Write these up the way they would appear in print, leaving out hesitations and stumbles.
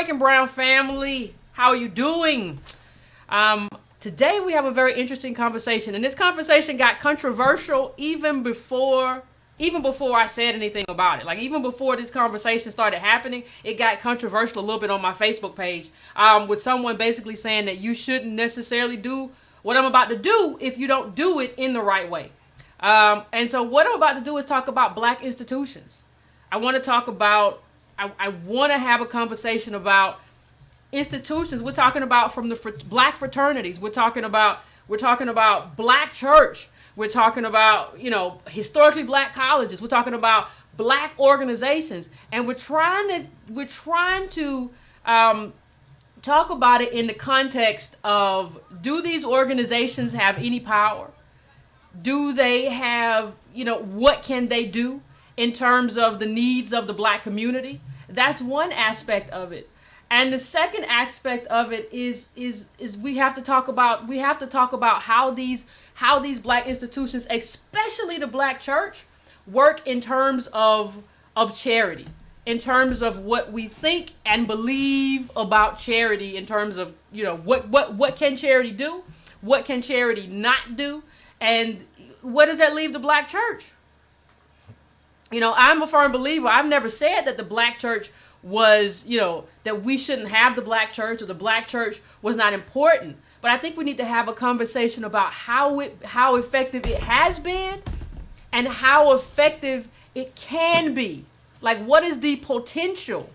Black and Brown family. How are you doing? Today we have a very interesting conversation, and this conversation got controversial even before I said anything about it. Like, even before this conversation started happening, it got controversial a little bit on my Facebook page, with someone basically saying that you shouldn't necessarily do what I'm about to do if you don't do it in the right way. And so what I'm about to do is talk about Black institutions. I want to have a conversation about institutions. We're talking about from the Black fraternities. We're talking about Black church. We're talking about, historically Black colleges. We're talking about Black organizations, and we're trying to talk about it in the context of, do these organizations have any power? Do they have, what can they do in terms of the needs of the Black community? That's one aspect of it. And the second aspect of it is we have to talk about how these Black institutions, especially the Black church, work in terms of charity, in terms of what we think and believe about charity, in terms of, what can charity do, what can charity not do, and what does that leave the Black church? I'm a firm believer. I've never said that the Black church was, that we shouldn't have the Black church, or the Black church was not important. But I think we need to have a conversation about how effective it has been and how effective it can be. Like, what is the potential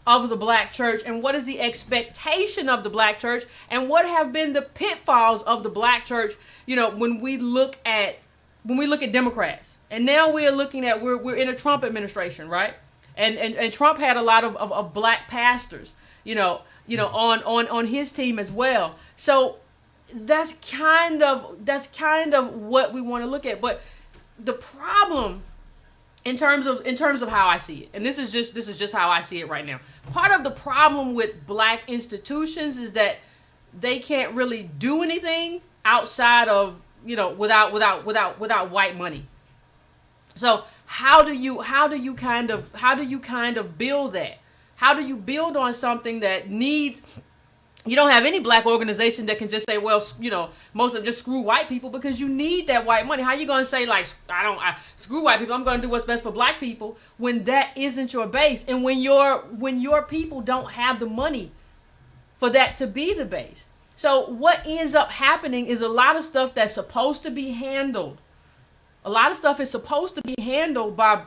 of the Black church, and what is the expectation of the Black church, and what have been the pitfalls of the Black church, when we look at Democrats. And now we're looking at, we're in a Trump administration, right? And Trump had a lot of Black pastors, on his team as well. So that's kind of what we want to look at. But the problem, in terms of how I see it, and this is just how I see it right now. Part of the problem with Black institutions is that they can't really do anything outside of, without white money. So how do you kind of build that? How do you build on something that needs? You don't have any Black organization that can just say, well, most of them just screw white people, because you need that white money. How are you going to say, like, I screw white people, I'm going to do what's best for Black people, when that isn't your base, and when your people don't have the money for that to be the base? So what ends up happening is a lot of stuff that's supposed to be handled. A lot of stuff is supposed to be handled by,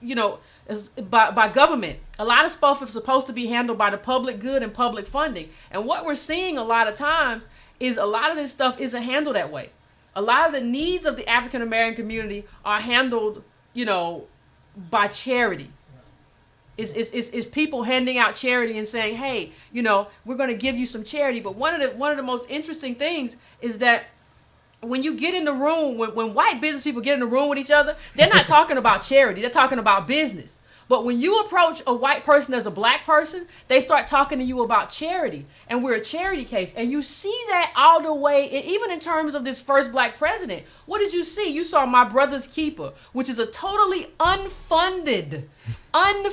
by government. A lot of stuff is supposed to be handled by the public good and public funding. And what we're seeing a lot of times is a lot of this stuff isn't handled that way. A lot of the needs of the African American community are handled, by charity. Is people handing out charity and saying, hey, we're going to give you some charity. But one of the most interesting things is that when you get in the room, when white business people get in the room with each other, they're not talking about charity. They're talking about business. But when you approach a white person as a Black person, they start talking to you about charity. And we're a charity case. And you see that all the way, even in terms of this first Black president. What did you see? You saw My Brother's Keeper, which is a totally unfunded, I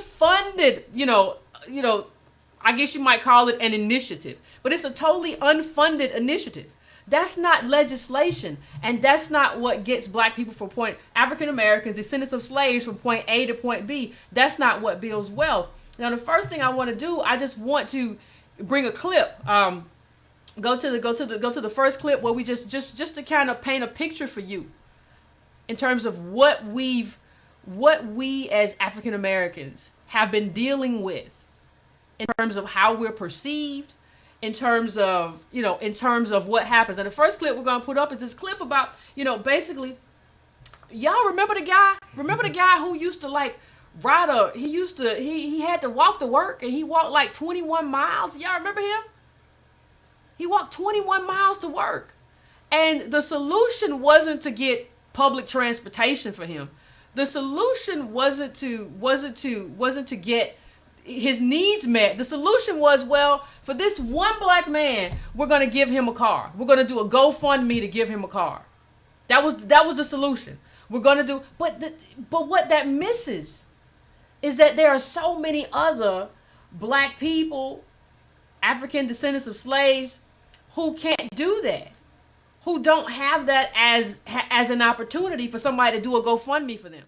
guess you might call it an initiative. But it's a totally unfunded initiative. That's not legislation, and that's not what gets Black people from African Americans, descendants of slaves, from point A to point B. That's not what builds wealth. Now, the first thing I want to do, I just want to bring a clip. Go to the first clip where we just to kind of paint a picture for you in terms of what we as African Americans have been dealing with, in terms of how we're perceived, in terms of what happens. And the first clip we're going to put up is this clip about, basically, y'all remember the guy who used to he had to walk to work, and he walked like 21 miles. Y'all remember him? He walked 21 miles to work. And the solution wasn't to get public transportation for him. The solution wasn't to get his needs met. The solution was, well, for this one Black man, we're going to give him a car. We're going to do a GoFundMe to give him a car. That was the solution. We're going to do, but what that misses is that there are so many other black people, African descendants of slaves, who can't do that, who don't have that as an opportunity for somebody to do a GoFundMe for them.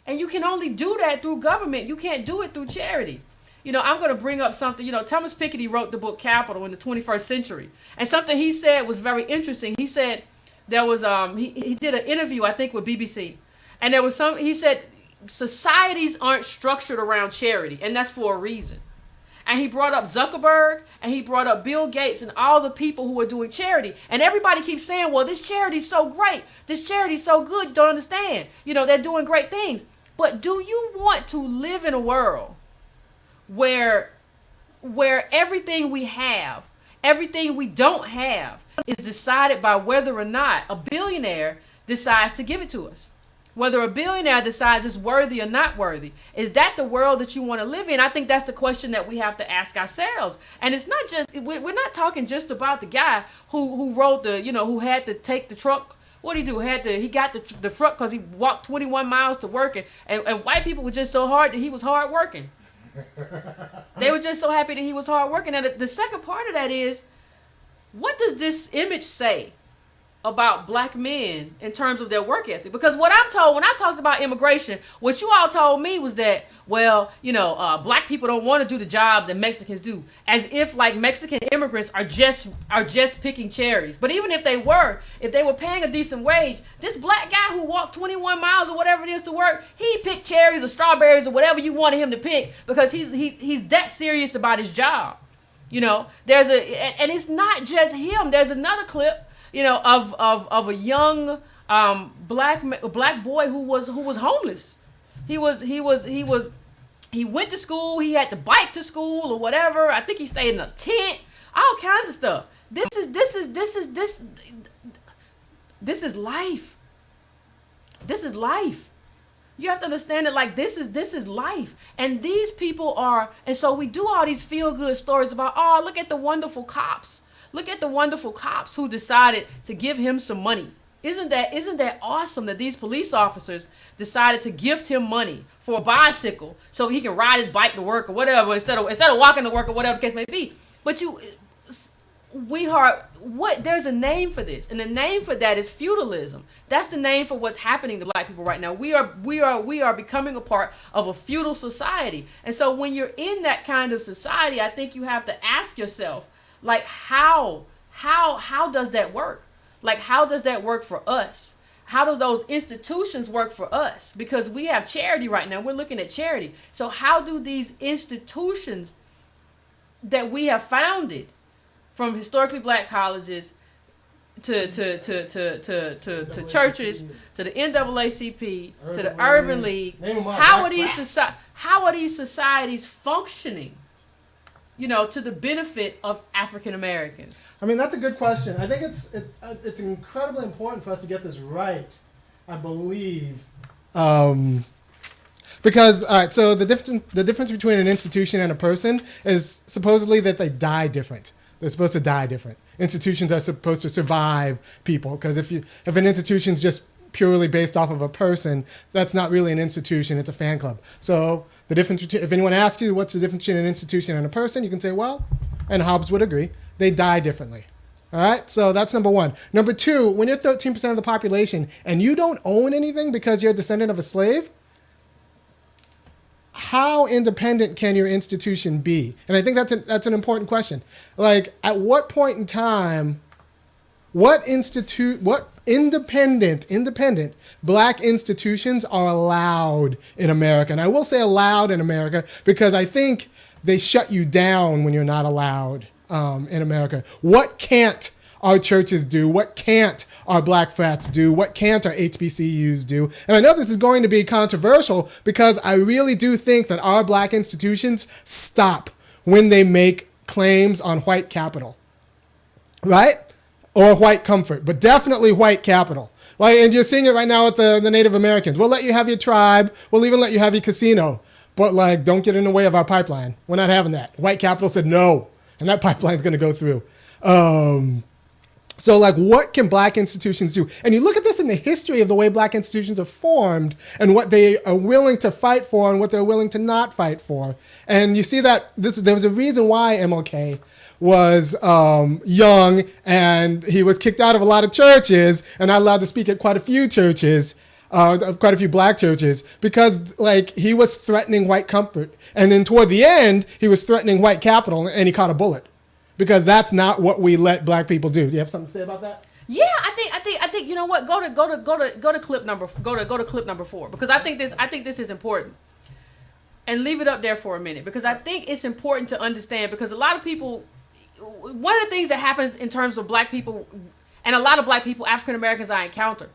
And you can only do that through government. You can't do it through charity. I'm going to bring up something. Thomas Piketty wrote the book Capital in the 21st Century. And something he said was very interesting. He said there was, he did an interview, I think, with BBC. And he said, societies aren't structured around charity. And that's for a reason. And he brought up Zuckerberg, and he brought up Bill Gates and all the people who are doing charity. And everybody keeps saying, well, this charity's so great. This charity's so good. You don't understand. They're doing great things. But do you want to live in a world where everything we have, everything we don't have, is decided by whether or not a billionaire decides to give it to us? Whether a billionaire decides it's worthy or not worthy. Is that the world that you want to live in? I think that's the question that we have to ask ourselves. And it's not just, we're not talking just about the guy who rode who had to take the truck. What did he do? He got the truck because he walked 21 miles to work. And white people were just so hard that he was hard working. They were just so happy that he was hard working. And the second part of that is, what does this image say about black men in terms of their work ethic? Because what I'm told when I talked about immigration, what you all told me was that, black people don't want to do the job that Mexicans do, as if like Mexican immigrants are just picking cherries. But even if they were paying a decent wage, this black guy who walked 21 miles or whatever it is to work, he picked cherries or strawberries or whatever you wanted him to pick, because he's that serious about his job. And it's not just him. There's another clip, of a young black boy who was homeless. He went to school. He had to bike to school or whatever. I think he stayed in a tent. All kinds of stuff. This is life. This is life. You have to understand that this is life. And these people are, and so we do all these feel good stories about, oh, look at the wonderful cops. Look at the wonderful cops who decided to give him some money. Isn't that awesome that these police officers decided to gift him money for a bicycle so he can ride his bike to work or whatever, instead of walking to work or whatever the case may be. But there's a name for this, and the name for that is feudalism. That's the name for what's happening to black people right now. We are becoming a part of a feudal society. And so when you're in that kind of society, I think you have to ask yourself, how does that work? How does that work for us? How do those institutions work for us? Because we have charity right now. We're looking at charity. So how do these institutions that we have founded, from historically black colleges to churches, to the NAACP, to the Urban League, how are these societies functioning? To the benefit of African Americans? I mean, that's a good question. I think it's incredibly important for us to get this right, I believe. Because, all right, so the difference between an institution and a person is supposedly that they die different. They're supposed to die different. Institutions are supposed to survive people, because if an institution's just purely based off of a person, that's not really an institution, it's a fan club. So the difference between, if anyone asks you what's the difference between an institution and a person, you can say, well, and Hobbes would agree, they die differently. All right, so that's number one. Number two, when you're 13% of the population and you don't own anything because you're a descendant of a slave, how independent can your institution be? And I think that's an important question. At what point in time, what independent black institutions are allowed in America? And I will say allowed in America because I think they shut you down when you're not allowed in America. What can't our churches do? What can't our black frats do? What can't our HBCUs do? And I know this is going to be controversial because I really do think that our black institutions stop when they make claims on white capital, right? Or white comfort, but definitely white capital. And you're seeing it right now with the Native Americans. We'll let you have your tribe. We'll even let you have your casino. But don't get in the way of our pipeline. We're not having that. White capital said no, and that pipeline's going to go through. So, like, what can black institutions do? And you look at this in the history of the way black institutions are formed and what they are willing to fight for and what they're willing to not fight for. And you see that there was a reason why MLK was young and he was kicked out of a lot of churches and not allowed to speak at quite a few churches, quite a few black churches, because, like, he was threatening white comfort. And then toward the end, he was threatening white capital and he caught a bullet. Because that's not what we let black people do. Do you have something to say about that? Yeah, I think you know what? Go to clip number 4 because I think this is important. And leave it up there for a minute because I think it's important to understand because a lot of people, one of the things that happens in terms of black people and a lot of black people, African Americans I encounter,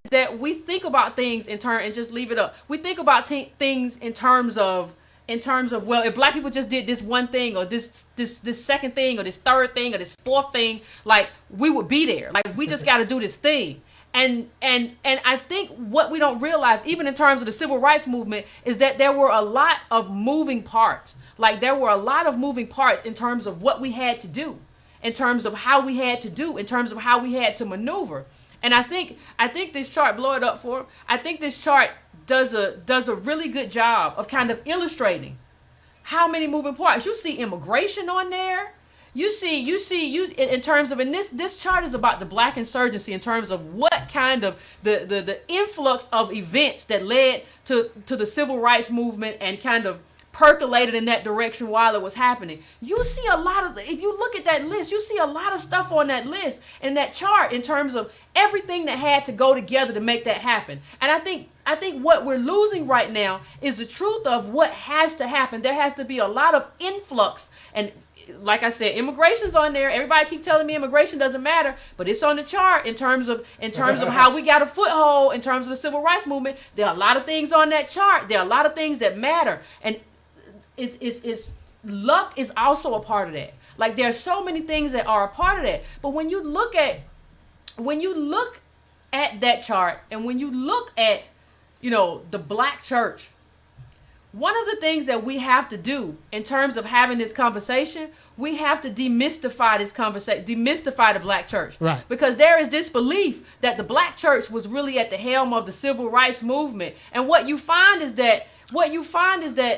is that we think about things in turn and just leave it up. We think about things in terms of well, if black people just did this one thing or this second thing or this third thing or this fourth thing, like we would be there. Like we just got to do this thing. And I think what we don't realize, even in terms of the civil rights movement, is that there were a lot of moving parts. Like there were a lot of moving parts in terms of what we had to do, in terms of how we had to do, in terms of how we had to maneuver. And I think this chart, blow it up for him. I think this chart does a really good job of kind of illustrating how many moving parts. You see immigration on there. You see in terms of, and this chart is about the black insurgency in terms of what kind of the influx of events that led to the civil rights movement and kind of percolated in that direction while it was happening. You see a lot of, if you look at that list, you see a lot of stuff on that list in that chart in terms of everything that had to go together to make that happen. And I think what we're losing right now is the truth of what has to happen. There has to be a lot of influx. And like I said, immigration's on there. Everybody keep telling me immigration doesn't matter, but it's on the chart in terms of how we got a foothold in terms of the civil rights movement. There are a lot of things on that chart. There are a lot of things that matter. And is luck is also a part of that. Like there's so many things that are a part of that. But when you look at that chart and when you look at, the black church, one of the things that we have to do in terms of having this conversation, we have to demystify this conversation, demystify the black church. Right. Because there is this belief that the black church was really at the helm of the civil rights movement. And what you find is that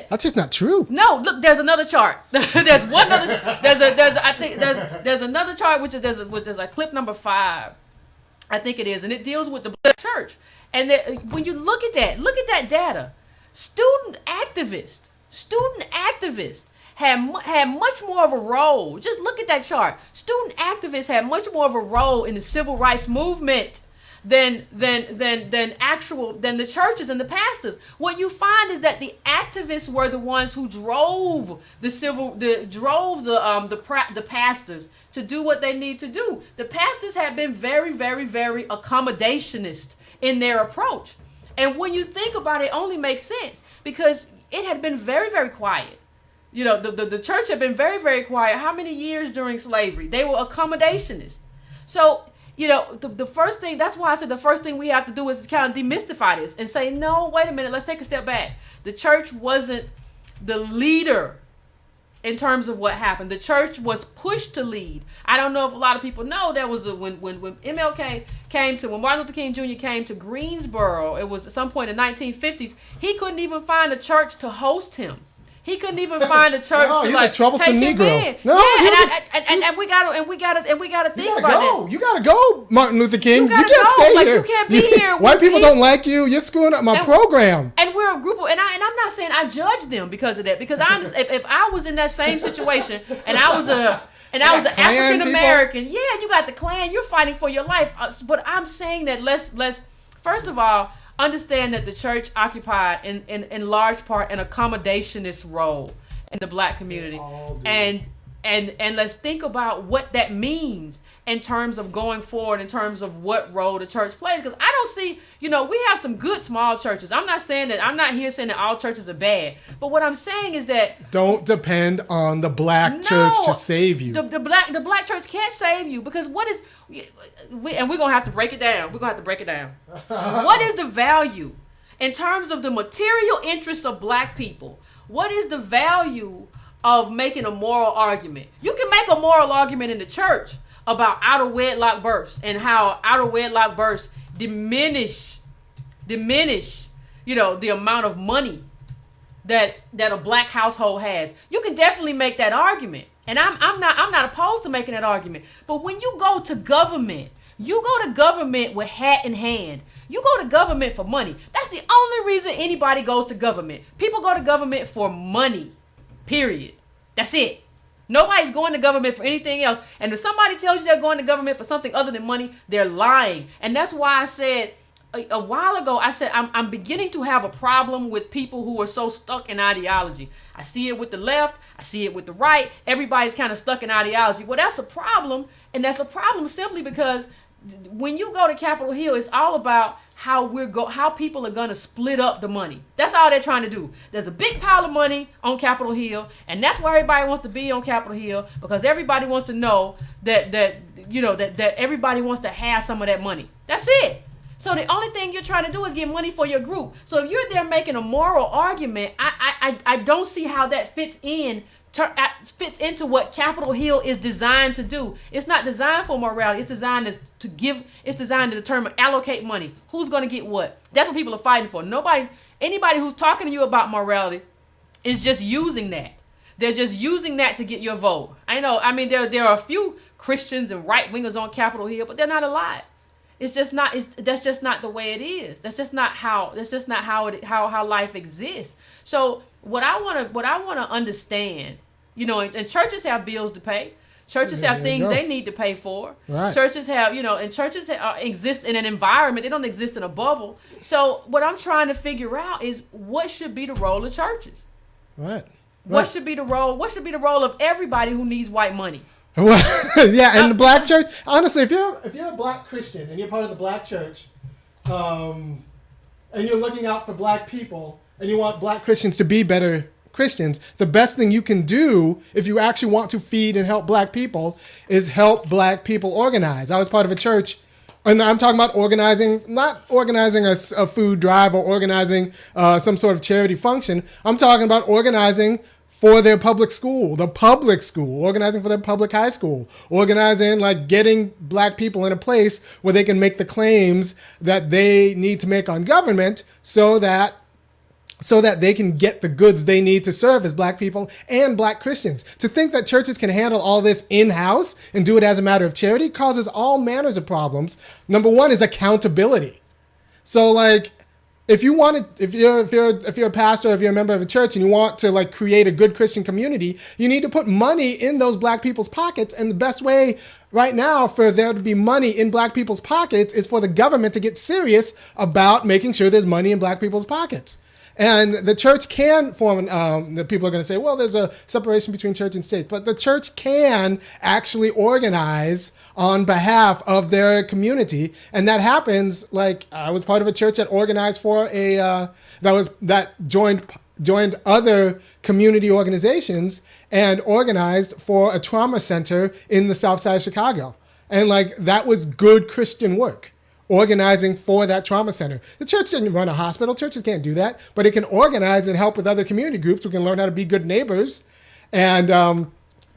that's just not true. No, look, there's another chart. There's one other. There's another chart which is like clip number 5, I think it is, and it deals with the black church. And when you look at that data, student activists had much more of a role. Just look at that chart. Student activists had much more of a role in the civil rights movement than the churches and the pastors. What you find is that the activists were the ones who drove the pastors to do what they need to do. The pastors have been very, very, very accommodationist in their approach. And when you think about it, it only makes sense because it had been very, very quiet. The church had been very, very quiet. How many years during slavery? They were accommodationists. So the first thing, that's why I said the first thing we have to do is kind of demystify this and say, no, wait a minute, let's take a step back. The church wasn't the leader in terms of what happened. The church was pushed to lead. I don't know if a lot of people know there was when MLK when Martin Luther King Jr. came to Greensboro, it was at some point in the 1950s, he couldn't even find a church to host him. He couldn't even find a church to a troublesome take him Negro. in. No, and we gotta think about that. You gotta go, Martin Luther King. You can't stay here. You can't be here. White people don't like you. You're screwing up my program. And we're a group of, and I'm not saying I judge them because of that. Because I understand if I was in that same situation and I was an African American, you got the Klan. You're fighting for your life. But I'm saying that let's first of all understand that the church occupied in large part an accommodationist role in the black community. And let's think about what that means in terms of going forward, in terms of what role the church plays. Because I don't see, we have some good small churches. I'm not here saying that all churches are bad. But what I'm saying is that don't depend on the black church to save you. The black church can't save you because and we're gonna have to break it down. What is the value in terms of the material interests of black people? What is the value of making a moral argument. You can make a moral argument in the church about out of wedlock births and how out of wedlock births diminish, the amount of money that a black household has. You can definitely make that argument. And I'm not opposed to making that argument. But when you go to government with hat in hand. You go to government for money. That's the only reason anybody goes to government. People go to government for money. Period. That's it. Nobody's going to government for anything else. And if somebody tells you they're going to government for something other than money, they're lying. And that's why I said a while ago, I'm beginning to have a problem with people who are so stuck in ideology. I see it with the left. I see it with the right. Everybody's kind of stuck in ideology. Well, that's a problem. And that's a problem simply because when you go to Capitol Hill, it's all about how people are going to split up the money. That's all they're trying to do. There's a big pile of money on Capitol Hill, and that's where everybody wants to be on Capitol Hill, because everybody wants to know that everybody wants to have some of that money. That's it. So the only thing you're trying to do is get money for your group. So if you're there making a moral argument, I don't see how that fits into what Capitol Hill is designed to do. It's not designed for morality. It's designed to determine, allocate money. Who's going to get what? That's what people are fighting for. Anybody who's talking to you about morality is just using that. They're just using that to get your vote. I know. I mean, there are a few Christians and right wingers on Capitol Hill, but they're not a lot. It's just not. That's just not the way it is. That's just not how life exists. So what I want to understand, and churches have bills to pay. Churches have things they need to pay for. Right. Churches have, and churches exist in an environment. They don't exist in a bubble. So what I'm trying to figure out is what should be the role of churches. Right. What should be the role? What should be the role of everybody who needs white money? Yeah, and the black church. Honestly, if you're a black Christian and you're part of the black church, and you're looking out for black people and you want black Christians to be better Christians, the best thing you can do if you actually want to feed and help black people is help black people organize. I was part of a church, and I'm talking about organizing, not organizing a food drive or organizing some sort of charity function. I'm talking about organizing for their public school, organizing for their public high school, organizing, like getting black people in a place where they can make the claims that they need to make on government so that they can get the goods they need to serve as black people and black Christians. To think that churches can handle all this in-house and do it as a matter of charity causes all manners of problems. Number one is accountability. So like, if you're a pastor, if you're a member of a church and you want to like create a good Christian community, you need to put money in those black people's pockets. And the best way right now for there to be money in black people's pockets is for the government to get serious about making sure there's money in black people's pockets. And the church can form, the people are going to say, well, there's a separation between church and state. But the church can actually organize on behalf of their community. And that happens, like, I was part of a church that organized for that joined other community organizations and organized for a trauma center in the South Side of Chicago. And like, that was good Christian work. Organizing for that trauma center. The church didn't run a hospital. Churches can't do that, but it can organize and help with other community groups who can learn how to be good neighbors and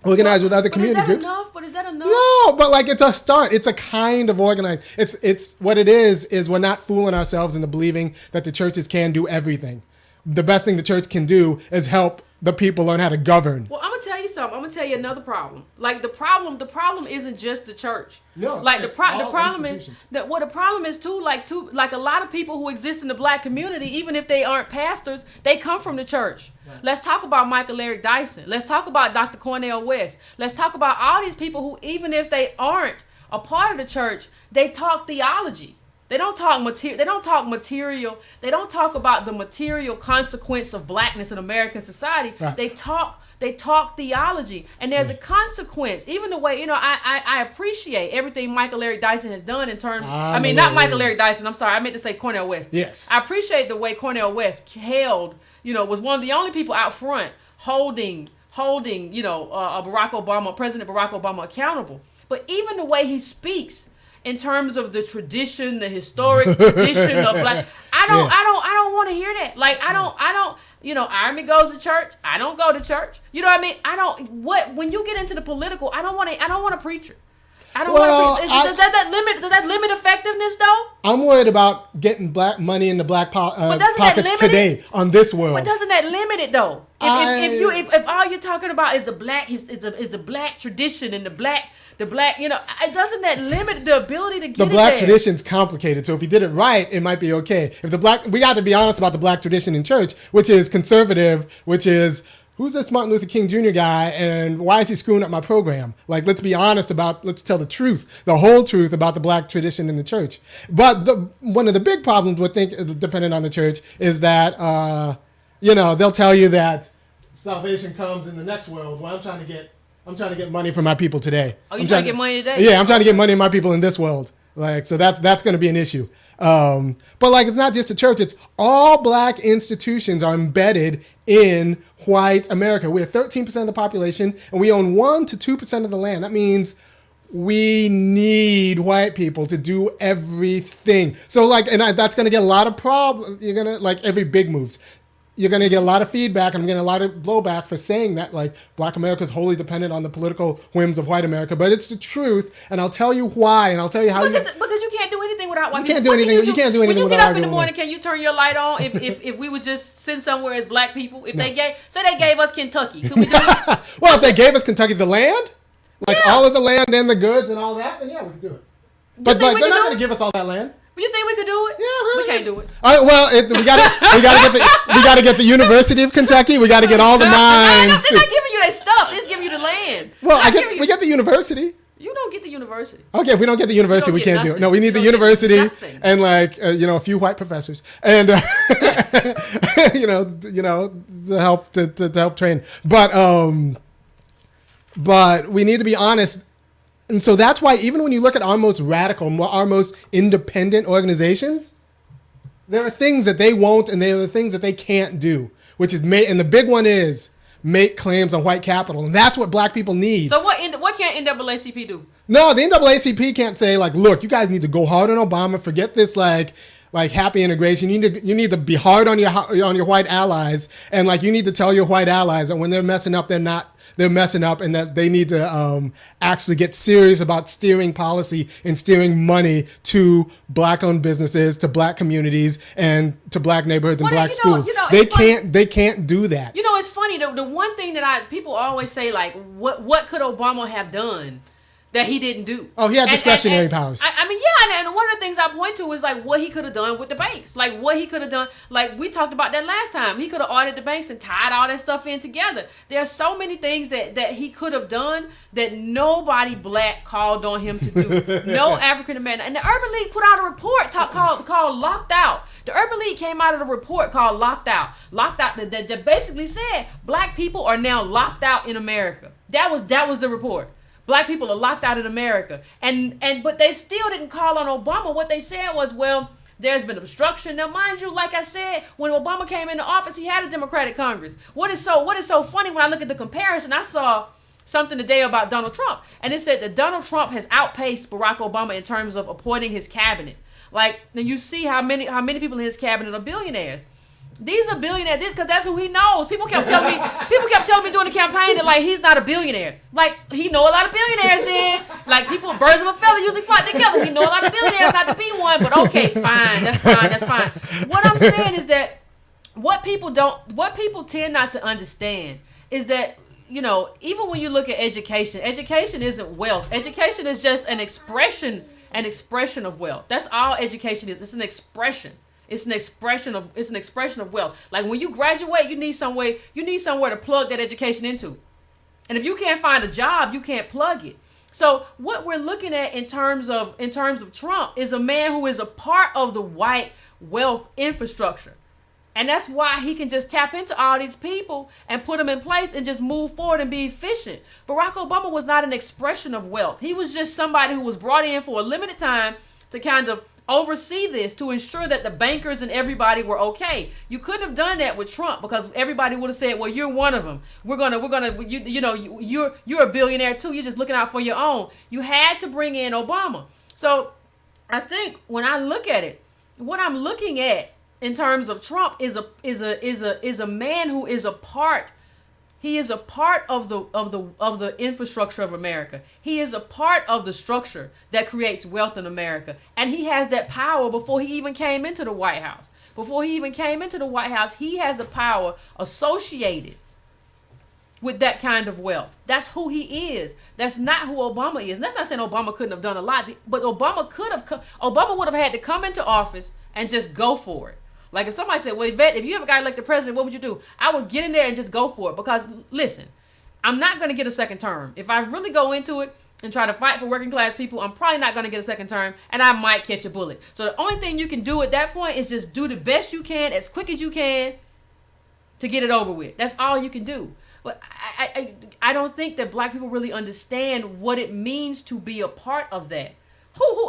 organize with other community groups. But is that enough? No, but like, it's a start. It's a kind of organized. It's what it is we're not fooling ourselves into believing that the churches can do everything. The best thing the church can do is help the people learn how to govern. Well, I'm gonna tell you something. I'm gonna tell you another problem. Like the problem isn't just the church. No, like the problem is that the problem is too. Like a lot of people who exist in the black community, even if they aren't pastors, they come from the church. Right. Let's talk about Michael Eric Dyson. Let's talk about Dr. Cornel West. Let's talk about all these people who, even if they aren't a part of the church, they talk theology. They don't talk material. They don't talk about the material consequence of blackness in American society. Right. They talk theology, and there's a consequence. Even the way, I appreciate everything Michael Eric Dyson has done in terms. Not Michael Eric Dyson. I'm sorry, I meant to say Cornel West. Yes, I appreciate the way Cornel West held. Was one of the only people out front holding. President Barack Obama accountable. But even the way he speaks, in terms of the tradition, the historic tradition of black, I don't want to hear that. Like, I don't, Iron Man goes to church. I don't go to church. You know what I mean? When you get into the political, I don't want a preacher. I don't want to. Does that limit effectiveness though? I'm worried about getting black money in the black pockets today on this world. But doesn't that limit it though? If all you're talking about is the black is the black tradition and the black, doesn't that limit the ability to get the black tradition's complicated. So if you did it right, it might be okay. If we got to be honest about the black tradition in church, which is conservative, which is. Who's this Martin Luther King Jr. guy, and why is he screwing up my program? Like, let's be honest let's tell the truth, the whole truth about the black tradition in the church. But one of the big problems depending on the church, is that, they'll tell you that salvation comes in the next world. Well, I'm trying to get money from my people today. Oh, you're trying to get money today? Yeah, I'm trying to get money from my people in this world. Like, so that's going to be an issue. But like, it's not just the church, it's all black institutions are embedded in white America. We're 13% of the population and we own 1 to 2% of the land. That means we need white people to do everything. So like, that's going to get a lot of problems. You're going to, like every big moves, you're going to get a lot of feedback, and I'm getting a lot of blowback for saying that, like, black America is wholly dependent on the political whims of white America. But it's the truth, and I'll tell you why, and I'll tell you how. Because you can't do anything without white people. You can't do anything without. When you get up in the morning, can you turn your light on? If we would just send somewhere as black people, they gave us Kentucky, could we do it? Well, if they gave us Kentucky, the land, all of the land and the goods and all that, then yeah, we could do it. But they're not going to give us all that land. You think we could do it? Yeah, we can't do it. All right, well, we got to get the University of Kentucky. We got to get all the mines. They're not giving you that stuff. They're just giving you the land. Well, we get the university. You don't get the university. Okay, if we don't get the university, we can't do it. No, we need the university and a few white professors and to help train. But we need to be honest. And so that's why even when you look at our most radical, our most independent organizations, there are things that they won't and there are things that they can't do, and the big one is make claims on white capital. And that's what black people need. So what can't NAACP do? No, the NAACP can't say, like, look, you guys need to go hard on Obama, forget this, like happy integration. You need to be hard on your white allies. And like, you need to tell your white allies that when they're messing up, they're messing up, and that they need to actually get serious about steering policy and steering money to black-owned businesses, to black communities, and to black neighborhoods and black schools. They can't do that. You know, it's funny. The one thing that people always say, like, what could Obama have done that he didn't do? Oh, he had discretionary powers. I mean, yeah, and one of the things I point to is like what he could have done with the banks. Like what he could have done, like we talked about that last time. He could have audited the banks and tied all that stuff in together. There are so many things that he could have done that nobody black called on him to do. No African American. And the Urban League put out a report called Locked Out. The Urban League came out of a report called Locked Out. Locked Out that basically said black people are now locked out in America. That was the report. Black people are locked out in America. But they still didn't call on Obama. What they said was, well, there's been obstruction. Now, mind you, like I said, when Obama came into office, he had a Democratic Congress. What is so funny when I look at the comparison, I saw something today about Donald Trump. And it said that Donald Trump has outpaced Barack Obama in terms of appointing his cabinet. Like, and you see how many people in his cabinet are billionaires. These are billionaires, because that's who he knows. People kept telling me during the campaign that, like, he's not a billionaire. Like, he know a lot of billionaires then. Like, birds of a feather usually flock together. He know a lot of billionaires not to be one, but okay, fine. That's fine. What I'm saying is that what people tend not to understand is that, even when you look at education isn't wealth. Education is just an expression of wealth. That's all education is. It's an expression. It's an expression of wealth. Like when you graduate, you need somewhere to plug that education into. And if you can't find a job, you can't plug it. So what we're looking at in terms of Trump is a man who is a part of the white wealth infrastructure. And that's why he can just tap into all these people and put them in place and just move forward and be efficient. Barack Obama was not an expression of wealth. He was just somebody who was brought in for a limited time to kind of oversee this, to ensure that the bankers and everybody were okay. You couldn't have done that with Trump, because everybody would have said, well, you're one of them. You're a billionaire too. You're just looking out for your own. You had to bring in Obama. So I think when I look at it, what I'm looking at in terms of Trump is a man who is a part. He is a part of the infrastructure of America. He is a part of the structure that creates wealth in America. And he has that power before he even came into the White House. Before he even came into the White House, he has the power associated with that kind of wealth. That's who he is. That's not who Obama is. And that's not saying Obama couldn't have done a lot, but Obama would have had to come into office and just go for it. Like if somebody said, well, Yvette, if you ever got elected president, what would you do? I would get in there and just go for it. Because listen, I'm not going to get a second term. If I really go into it and try to fight for working class people, I'm probably not going to get a second term, and I might catch a bullet. So the only thing you can do at that point is just do the best you can, as quick as you can, to get it over with. That's all you can do. But I don't think that black people really understand what it means to be a part of that.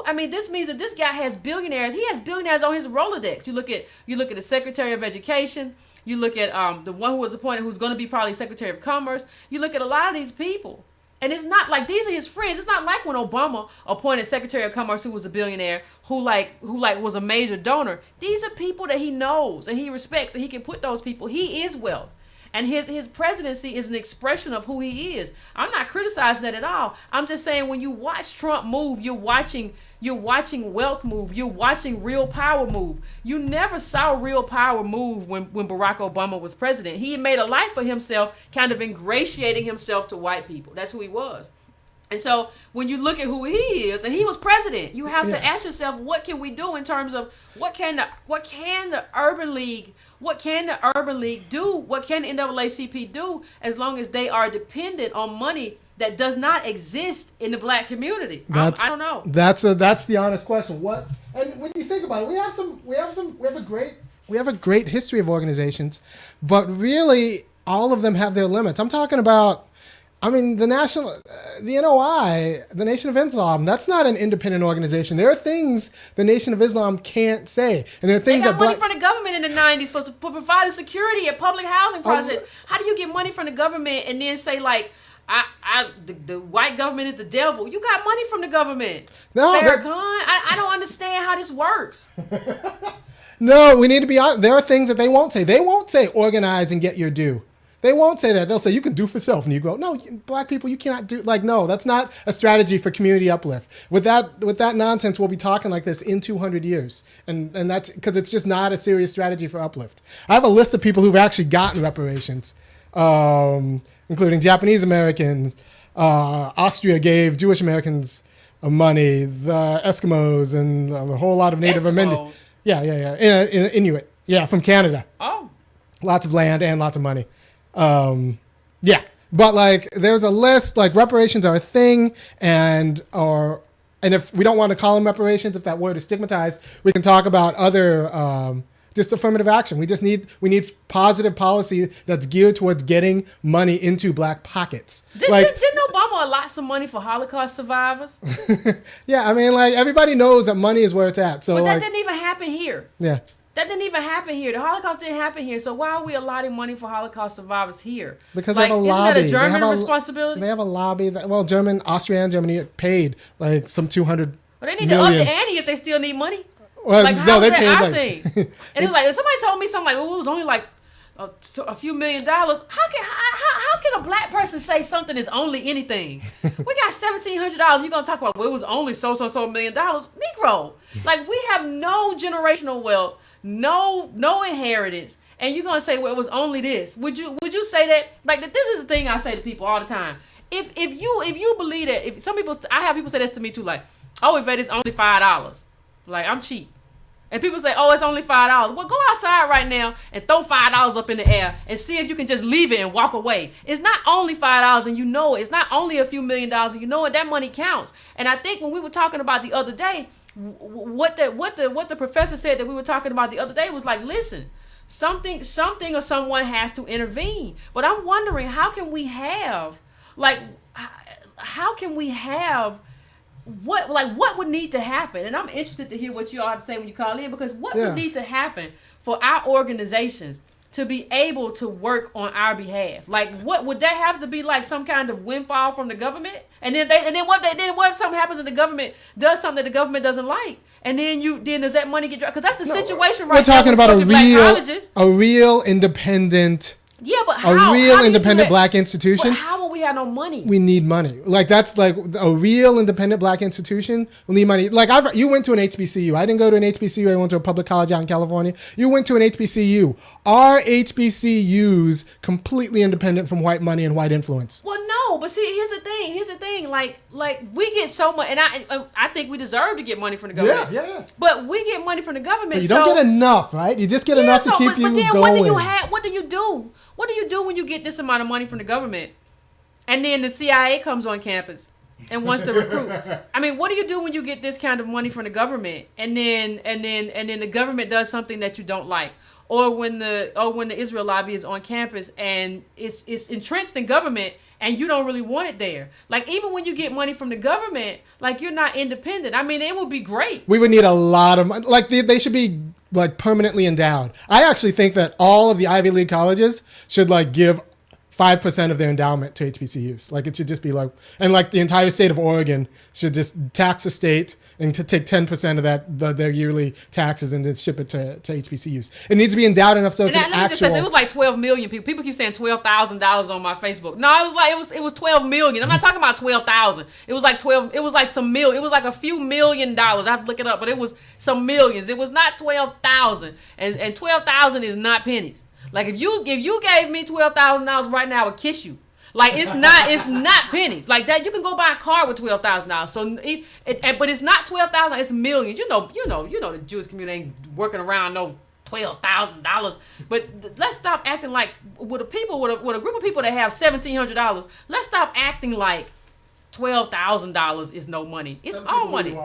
I mean, this means that this guy has billionaires. He has billionaires on his Rolodex. You look at the Secretary of Education. You look at the one who was appointed, who's going to be probably Secretary of Commerce. You look at a lot of these people, and it's not like these are his friends. It's not like when Obama appointed Secretary of Commerce, who was a billionaire, who was a major donor. These are people that he knows and he respects, and he can put those people. He is wealth. And his presidency is an expression of who he is. I'm not criticizing that at all. I'm just saying when you watch Trump move, you're watching wealth move. You're watching real power move. You never saw real power move when Barack Obama was president. He made a life for himself, kind of ingratiating himself to white people. That's who he was. And so when you look at who he is, and he was president, you have to ask yourself, what can we do in terms of what can the Urban League do? What can the NAACP do as long as they are dependent on money that does not exist in the black community? I don't know. That's the honest question. What, and when you think about it, we have a great history of organizations, but really all of them have their limits. I'm talking about, the NOI, the Nation of Islam, that's not an independent organization. There are things the Nation of Islam can't say. And there are things they got money from the government in the 90s for providing security at public housing projects. How do you get money from the government and then say, like, the white government is the devil? You got money from the government. No, Farrakhan, I don't understand how this works. No, we need to be honest. There are things that they won't say. They won't say organize and get your due. They won't say that. They'll say you can do for self, Negro. No, black people, you cannot do. Like, no, that's not a strategy for community uplift. With that nonsense, we'll be talking like this in 200 years, and that's because it's just not a serious strategy for uplift. I have a list of people who've actually gotten reparations, including Japanese Americans. Austria gave Jewish Americans money. The Eskimos and a whole lot of Native Americans. Yeah. Inuit. Yeah, from Canada. Oh. Lots of land and lots of money. But like there's a list, like reparations are a thing, and if we don't want to call them reparations, if that word is stigmatized, we can talk about other just affirmative action. We need positive policy that's geared towards getting money into black pockets. Didn't Obama allot some money for Holocaust survivors? Yeah, everybody knows that money is where it's at. So, but that didn't even happen here. Yeah. That didn't even happen here. The Holocaust didn't happen here. So why are we allotting money for Holocaust survivors here? Because they have a lobby. Isn't that a German responsibility? They have a lobby. Austria and Germany paid like some 200 Well, they need to up the ante if they still need money. Well, like, no, they paid our thing? And it was like, if somebody told me something like, it was only like a few $1 million. How can a black person say something is only anything? We got $1,700. You're gonna talk about, well, it was only so $1 million. Negro, like we have no generational wealth. No inheritance, and you're gonna say, well, it was only this. Would you say that? Like, this is the thing I say to people all the time. If you believe that, if some people, I have people say this to me too, like, oh, Yvette, it's only $5. Like, I'm cheap, and people say, oh, it's only $5. Well, go outside right now and throw $5 up in the air and see if you can just leave it and walk away. It's not only $5, and you know it. It's not only a few $1 million, and you know it. That money counts. And I think when we were talking about the other day, what the professor said that we were talking about the other day was like, listen, something or someone has to intervene. But I'm wondering, how can we have what would need to happen? And I'm interested to hear what you all have to say when you call in, because what would need to happen for our organizations to be able to work on our behalf? Like, what would that have to be, like some kind of windfall from the government? And then what if something happens and the government does something that the government doesn't like? And then does that money get dropped? Because that's the situation right now. We're talking about a real independent. Yeah, but how? A real independent black institution. But how will we have no money? We need money. Like, that's like a real independent black institution. We need money. Like, you went to an HBCU. I didn't go to an HBCU. I went to a public college out in California. You went to an HBCU. Are HBCUs completely independent from white money and white influence? Well, no. But see, here's the thing. Like we get so much, and I think we deserve to get money from the government. Yeah. But we get money from the government. But you don't get enough, right? You just get enough to keep you going. What do you have? What do you do? What do you do when you get this amount of money from the government, and then the CIA comes on campus and wants to recruit? I mean, what do you do when you get this kind of money from the government, and then the government does something that you don't like, or when the Israel lobby is on campus and it's entrenched in government and you don't really want it there? Like, even when you get money from the government, like, you're not independent. I mean, it would be great. We would need a lot of money. Like, they should be like permanently endowed. I actually think that all of the Ivy League colleges should like give 5% of their endowment to HBCUs. Like, it should just be like, and like the entire state of Oregon should just tax the state and to take 10% of that, their yearly taxes, and then ship it to HBCUs. It needs to be endowed enough so it's an actual. It was like 12 million people. People keep saying $12,000 on my Facebook. No, it was 12 million. I'm not talking about 12,000. It was like 12. It was like some million. It was like a few $1 million. I have to look it up, but it was some millions. It was not 12,000. And 12,000 is not pennies. Like, if you gave me $12,000 right now, I would kiss you. Like, it's not pennies. Like that, you can go buy a car with $12,000. So, but it's not 12,000. It's millions. You know, the Jewish community ain't working around no $12,000. But let's stop acting like with a group of people that have $1,700. Let's stop acting like $12,000 is no money. It's all money.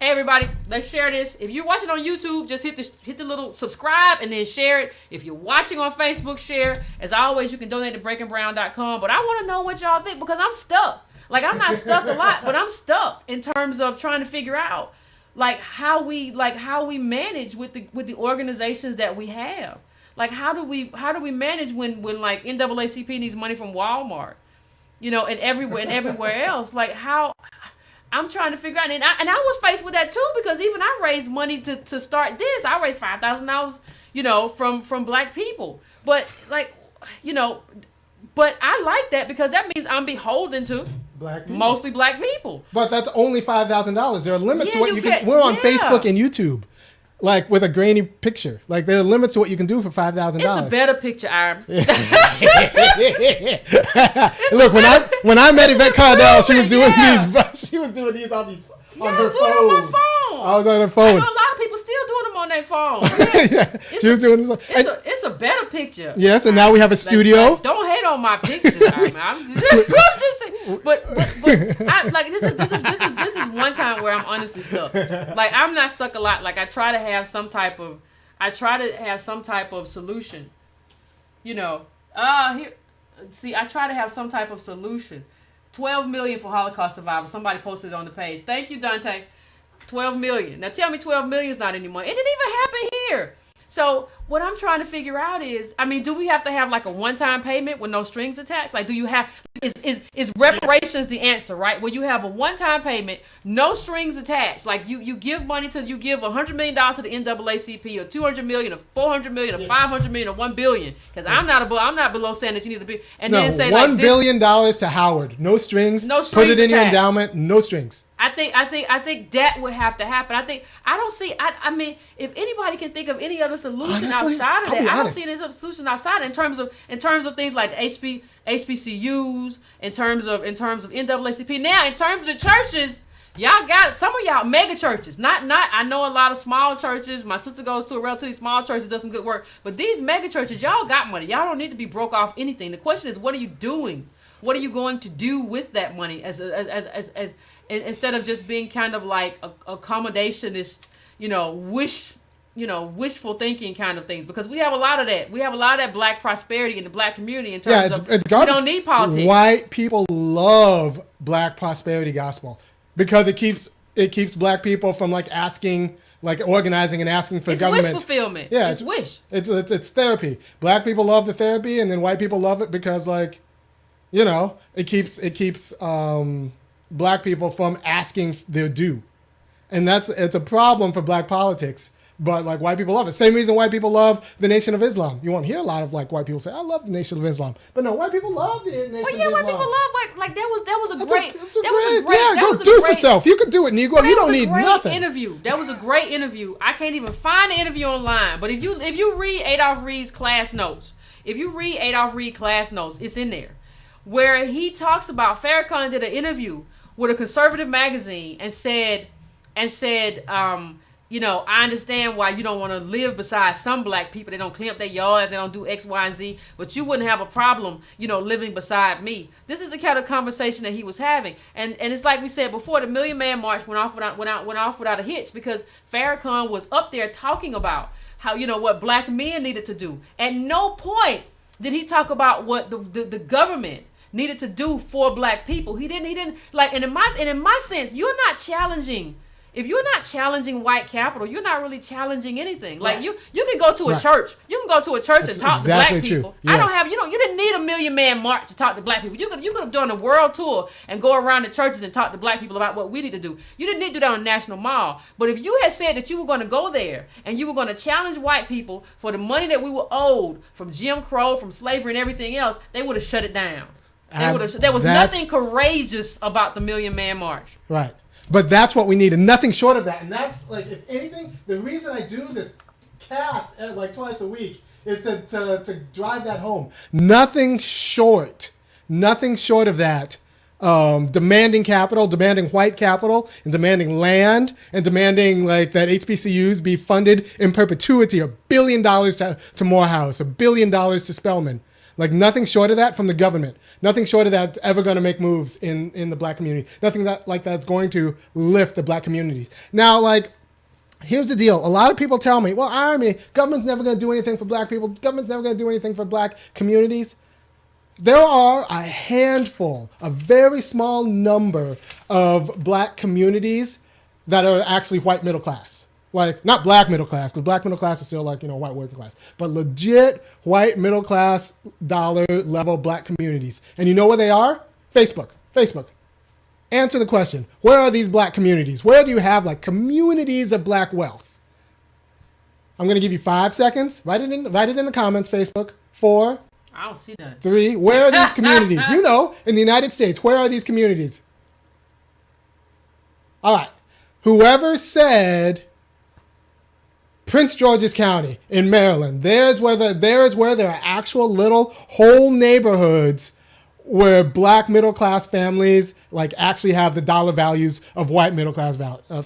Hey, everybody, let's share this. If you're watching on YouTube, just hit the little subscribe and then share it. If you're watching on Facebook, share. As always, you can donate to breakandbrown.com. But I want to know what y'all think, because I'm stuck. Like, I'm not stuck a lot, but I'm stuck in terms of trying to figure out how we manage with the organizations that we have. Like, how do we manage when like NAACP needs money from Walmart, and everywhere else? Like, how? I'm trying to figure out, and I was faced with that too, because even I raised money to start this. I raised $5,000, from black people, but but I like that, because that means I'm beholden to mostly black people. But that's only $5,000. There are limits to what you can. We're on Facebook and YouTube. Like, with a grainy picture. Like, there are limits to what you can do for $5,000. It's a better picture, Aaron. Look, when I met Yvette Cardell, she was doing these on her phone. On my phone. I was on her phone. I know a lot of people still doing them on their phone. She was doing this. It's a better picture. Yes, and now we have a studio. Don't hate on my picture. I'm just saying. But this is one time where I'm honestly stuck. Like, I'm not stuck a lot. Like, I try to have some type of solution. I try to have some type of solution. 12 million for Holocaust survivors. Somebody posted it on the page. Thank you, Dante. 12 million. Now tell me 12 million is not any money. It didn't even happen here. So what I'm trying to figure out is, do we have to have like a one-time payment with no strings attached? Like, do you have, is reparations the answer, right? Where you have a one-time payment, no strings attached. Like, you give money you give $100 million to the NAACP, or $200 million, or $400 million, or $500 million, or $1 billion. Because I'm not below saying that you need to be, and then say like $1 billion to Howard, no strings. Put it in your endowment, no strings. I think that would have to happen. I mean, if anybody can think of any other solution outside of that, I don't see any other solution outside in terms of things like HBCUs, in terms of NAACP. Now, in terms of the churches, y'all got some of y'all mega churches. Not I know a lot of small churches. My sister goes to a relatively small church that does some good work. But these mega churches, y'all got money. Y'all don't need to be broke off anything. The question is, what are you doing? What are you going to do with that money as instead of just being kind of like accommodationist, wishful thinking kind of things? Because we have a lot of that. We have a lot of that black prosperity in the black community in terms of we don't need politics. White people love black prosperity gospel because it keeps black people from like asking like organizing and asking for It's government. wish fulfillment. Yeah, it's wish. It's therapy. Black people love the therapy, and then white people love it because, like, you know, it keeps black people from asking their due, and it's a problem for black politics. But like white people love it. Same reason white people love the Nation of Islam. You won't hear a lot of like white people say, "I love the Nation of Islam," but no, white people love the Nation of Islam. White people love like that was a great do for self. You could do it, Negro. You don't need nothing. Interview. That was a great interview. I can't even find the interview online. But if you read Adolph Reed's class notes, it's in there, where he talks about Farrakhan did an interview with a conservative magazine and said. You know, I understand why you don't want to live beside some black people. They don't clean up their yards, they don't do X, Y, and Z, but you wouldn't have a problem, you know, living beside me. This is the kind of conversation that he was having. And it's like we said before, the Million Man March went off without a hitch because Farrakhan was up there talking about how, you know, what black men needed to do. At no point did he talk about what the government needed to do for black people. He didn't like, and in my sense, you're not challenging. If you're not challenging white capital, you're not really challenging anything. Like right. you can go to a church. You can go to a church and talk to black people. Yes. You didn't need a Million Man March to talk to black people. You could have done a world tour and go around the churches and talk to black people about what we need to do. You didn't need to do that on National Mall. But if you had said that you were going to go there and you were going to challenge white people for the money that we were owed from Jim Crow, from slavery and everything else, they would have shut it down. There was nothing courageous about the Million Man March. Right. But that's what we need, and nothing short of that. And that's, like, if anything, the reason I do this cast like twice a week is to drive that home. Nothing short of that, demanding capital, demanding white capital, and demanding land, and demanding, like, that HBCUs be funded in perpetuity, $1 billion to Morehouse, $1 billion to Spelman. Like, nothing short of that from the government. Nothing short of that ever going to make moves in the black community. Nothing that's going to lift the black communities. Now, like, here's the deal. A lot of people tell me, well, Army, government's never going to do anything for black people. Government's never going to do anything for black communities. There are a handful, a very small number of black communities that are actually white middle class. Like, not black middle class, because black middle class is still, like, you know, white working class, but legit white middle class dollar level black communities. And you know where they are? Facebook. Answer the question. Where are these black communities? Where do you have, like, communities of black wealth? I'm going to give you 5 seconds. Write it in the comments, Facebook. 4. I don't see that. 3. Where are these communities? You know, in the United States, where are these communities? All right. Whoever said Prince George's County in Maryland, there is where there are actual little whole neighborhoods where black middle class families like actually have the dollar values of white middle class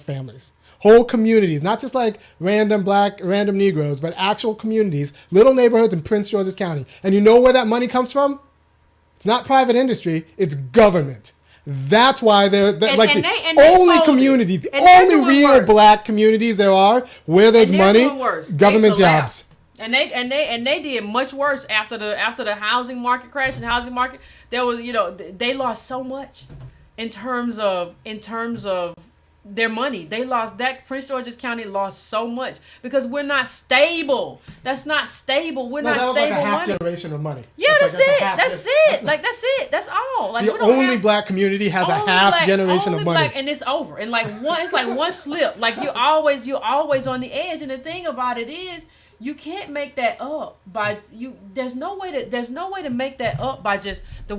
families. Whole communities, not just like random Negroes, but actual communities, little neighborhoods in Prince George's County. And you know where that money comes from? It's not private industry, it's government. That's why they're like the only community, the only real black communities there are where there's money, government jobs. And they did much worse after the housing market crash. And housing market, there was, you know, they lost so much in terms of their money. They lost that. Prince George's County lost so much because we're not stable. That's not stable. We're not stable. That was like a half generation of money. Yeah, that's it. That's all. Like, the only black community has a half generation of money, and it's over. And like one slip. Like you're always on the edge. And the thing about it is, you can't make that up by you. There's no way to make that up by just the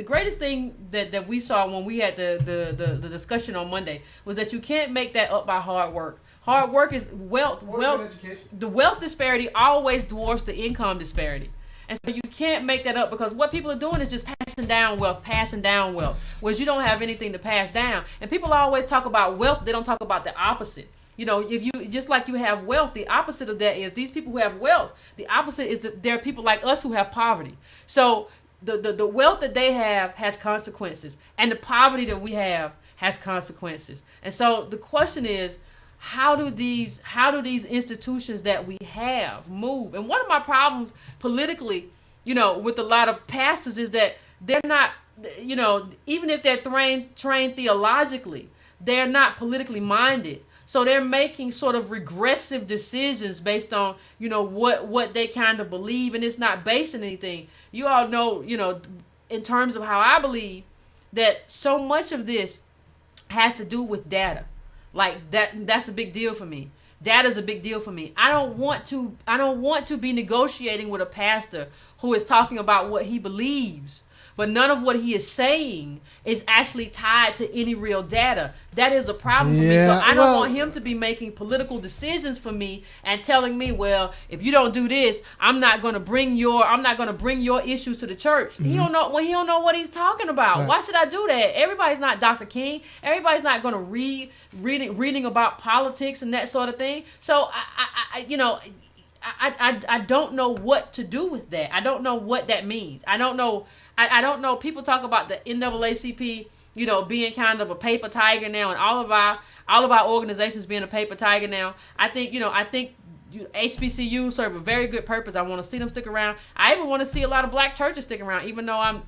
greatest thing that we saw when we had the discussion on Monday was that you can't make that up by hard work. Hard work is wealth. The wealth disparity always dwarfs the income disparity. And so you can't make that up because what people are doing is just passing down wealth, whereas you don't have anything to pass down. And people always talk about wealth, they don't talk about the opposite. You know, if you just like you have wealth, the opposite of that is these people who have wealth. The opposite is that there are people like us who have poverty. So the wealth that they have has consequences, and the poverty that we have has consequences. And so the question is, how do these institutions that we have move? And one of my problems politically, you know, with a lot of pastors is that they're not, you know, even if they're trained theologically, they're not politically minded. So they're making sort of regressive decisions based on, what they kind of believe, and it's not based on anything. You all know, in terms of how I believe, that so much of this has to do with data. Like that's a big deal for me. Data's a big deal for me. I don't want to be negotiating with a pastor who is talking about what he believes, but none of what he is saying is actually tied to any real data. That is a problem for me. So I don't want him to be making political decisions for me and telling me, well, if you don't do this, I'm not going to bring your issues to the church. Mm-hmm. He don't know what he's talking about. Right. Why should I do that? Everybody's not Dr. King. Everybody's not going to reading about politics and that sort of thing. So I don't know what to do with that. I don't know what that means. I don't know. People talk about the NAACP, being kind of a paper tiger now, and all of our organizations being a paper tiger now. I think HBCUs serve a very good purpose. I want to see them stick around. I even want to see a lot of black churches stick around, even though I'm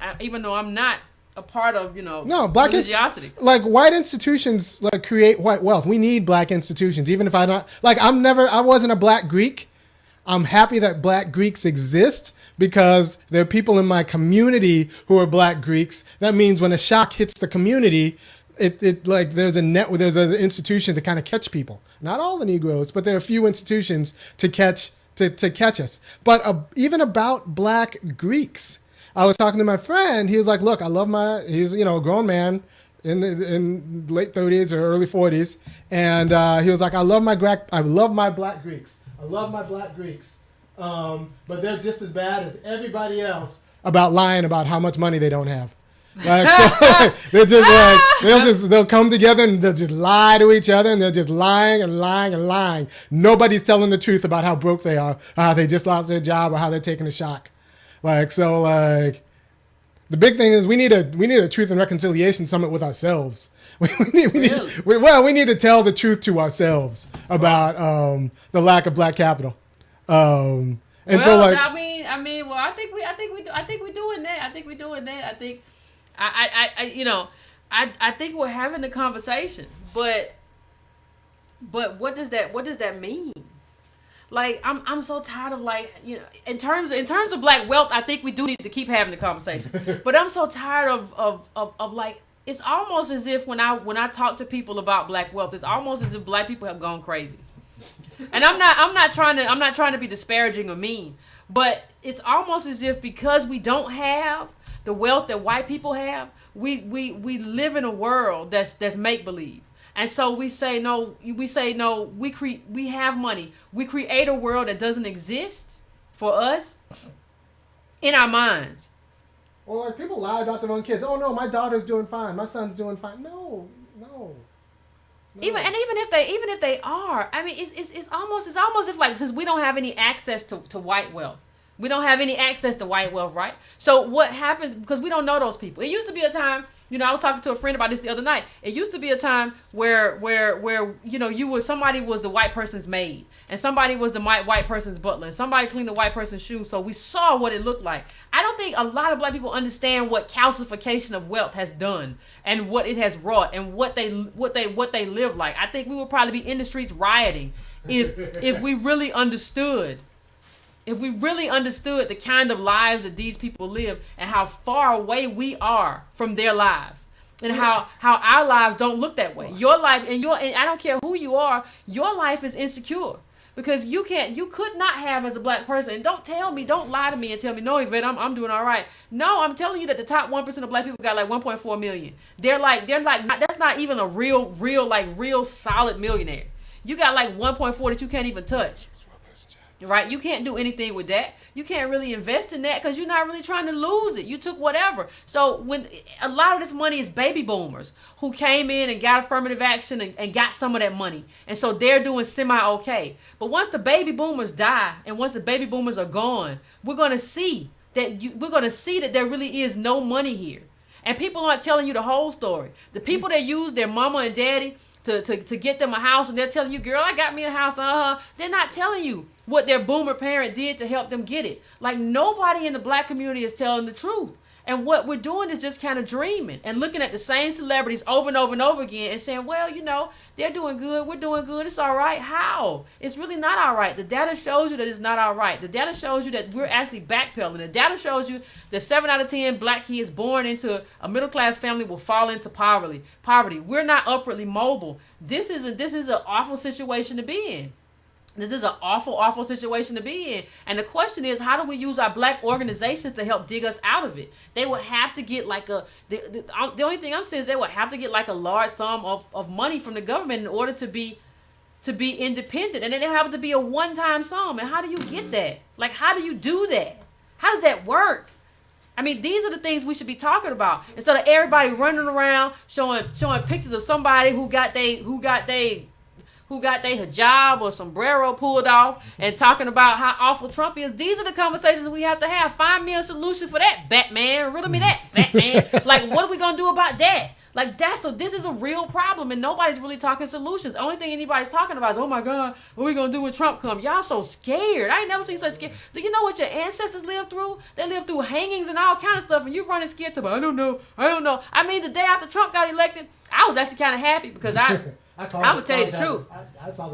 not a part of black religiosity. Like white institutions create white wealth. We need black institutions. Even if I wasn't a black Greek. I'm happy that black Greeks exist because there are people in my community who are black Greeks. That means when a shock hits the community, there's an institution to kind of catch people. Not all the Negroes, but there are a few institutions to catch us. But even about black Greeks, I was talking to my friend. He was like, "Look, he's a grown man in late 30s or early 40s, and he was like, I love my black Greeks. I love my black Greeks, but they're just as bad as everybody else about lying about how much money they don't have. They'll come together and they'll just lie to each other, and they're just lying and lying and lying. Nobody's telling the truth about how broke they are, or how they just lost their job, or how they're taking a shock. The big thing is we need a truth and reconciliation summit with ourselves. We need to tell the truth to ourselves about the lack of black capital. I think we're doing that. I think we're having the conversation, but what does that mean? Like I'm so tired of in terms of black wealth, I think we do need to keep having the conversation. But I'm so tired of it's almost as if when I talk to people about black wealth, it's almost as if black people have gone crazy. And I'm not trying to be disparaging or mean, but it's almost as if because we don't have the wealth that white people have, we live in a world that's make believe. And so we say no, we have money. We create a world that doesn't exist for us in our minds. Or people lie about their own kids. Oh no, my daughter's doing fine. My son's doing fine. No. Even if they are, I mean, it's almost if since we don't have any access to white wealth. We don't have any access to white wealth, right? So what happens, because we don't know those people. It used to be a time, I was talking to a friend about this the other night. It used to be a time where somebody was the white person's maid, and somebody was the white person's butler, and somebody cleaned the white person's shoes, so we saw what it looked like. I don't think a lot of black people understand what calcification of wealth has done and what it has wrought and what they live like. I think we would probably be in the streets rioting if we really understood. If we really understood the kind of lives that these people live and how far away we are from their lives, and how our lives don't look that way. Your life and I don't care who you are, your life is insecure because you could not have as a black person. And don't lie to me and tell me, no, Yvette, I'm doing all right. No, I'm telling you that the top 1% of black people got 1.4 million. They're that's not even a real solid millionaire. You got 1.4 that you can't even touch. Right? You can't do anything with that. You can't really invest in that because you're not really trying to lose it. You took whatever. So when a lot of this money is baby boomers who came in and got affirmative action and got some of that money. And so they're doing semi-okay. But once the baby boomers die and once the baby boomers are gone, we're going to see that there really is no money here. And people aren't telling you the whole story. The people that use their mama and daddy to get them a house, and they're telling you, girl, I got me a house, they're not telling you what their boomer parent did to help them get it. Nobody in the black community is telling the truth. And what we're doing is just kind of dreaming and looking at the same celebrities over and over and over again and saying, well, they're doing good. We're doing good. It's all right. How? It's really not all right. The data shows you that it's not all right. The data shows you that we're actually backpedaling. The data shows you that 7 out of 10 black kids born into a middle-class family will fall into poverty. We're not upwardly mobile. This is an awful situation to be in. This is an awful, awful situation to be in. And the question is, how do we use our black organizations to help dig us out of it? They would have to get the only thing I'm saying is they would have to get like a large sum of money from the government in order to be independent. And then it have to be a one-time sum. And how do you get that? Like, how do you do that? How does that work? I mean, these are the things we should be talking about. Instead of everybody running around showing pictures of somebody who got their hijab or sombrero pulled off and talking about how awful Trump is. These are the conversations we have to have. Find me a solution for that, Batman. Riddle me that, Batman. Like, what are we going to do about that? Like, this is a real problem, and nobody's really talking solutions. The only thing anybody's talking about is, oh my God, what are we going to do when Trump comes? Y'all so scared. I ain't never seen such scared. Do you know what your ancestors lived through? They lived through hangings and all kind of stuff, and you running scared to, I don't know. I mean, the day after Trump got elected, I was actually kind of happy because I would tell you the truth.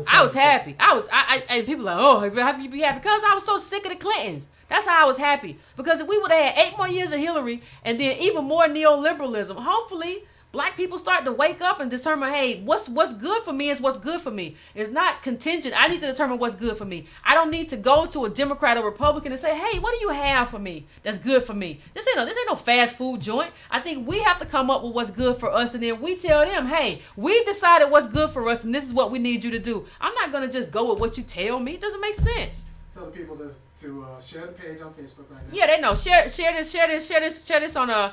I was happy. And people are like, oh, how can you be happy? Because I was so sick of the Clintons. That's how I was happy. Because if we would have had 8 more years of Hillary and then even more neoliberalism, hopefully black people start to wake up and determine, hey, what's good for me is what's good for me. It's not contingent. I need to determine what's good for me. I don't need to go to a Democrat or Republican and say, hey, what do you have for me that's good for me? This ain't no fast food joint. I think we have to come up with what's good for us, and then we tell them, hey, we've decided what's good for us, and this is what we need you to do. I'm not going to just go with what you tell me. It doesn't make sense. Tell the people to share the page on Facebook right now. Yeah, they know. Share this on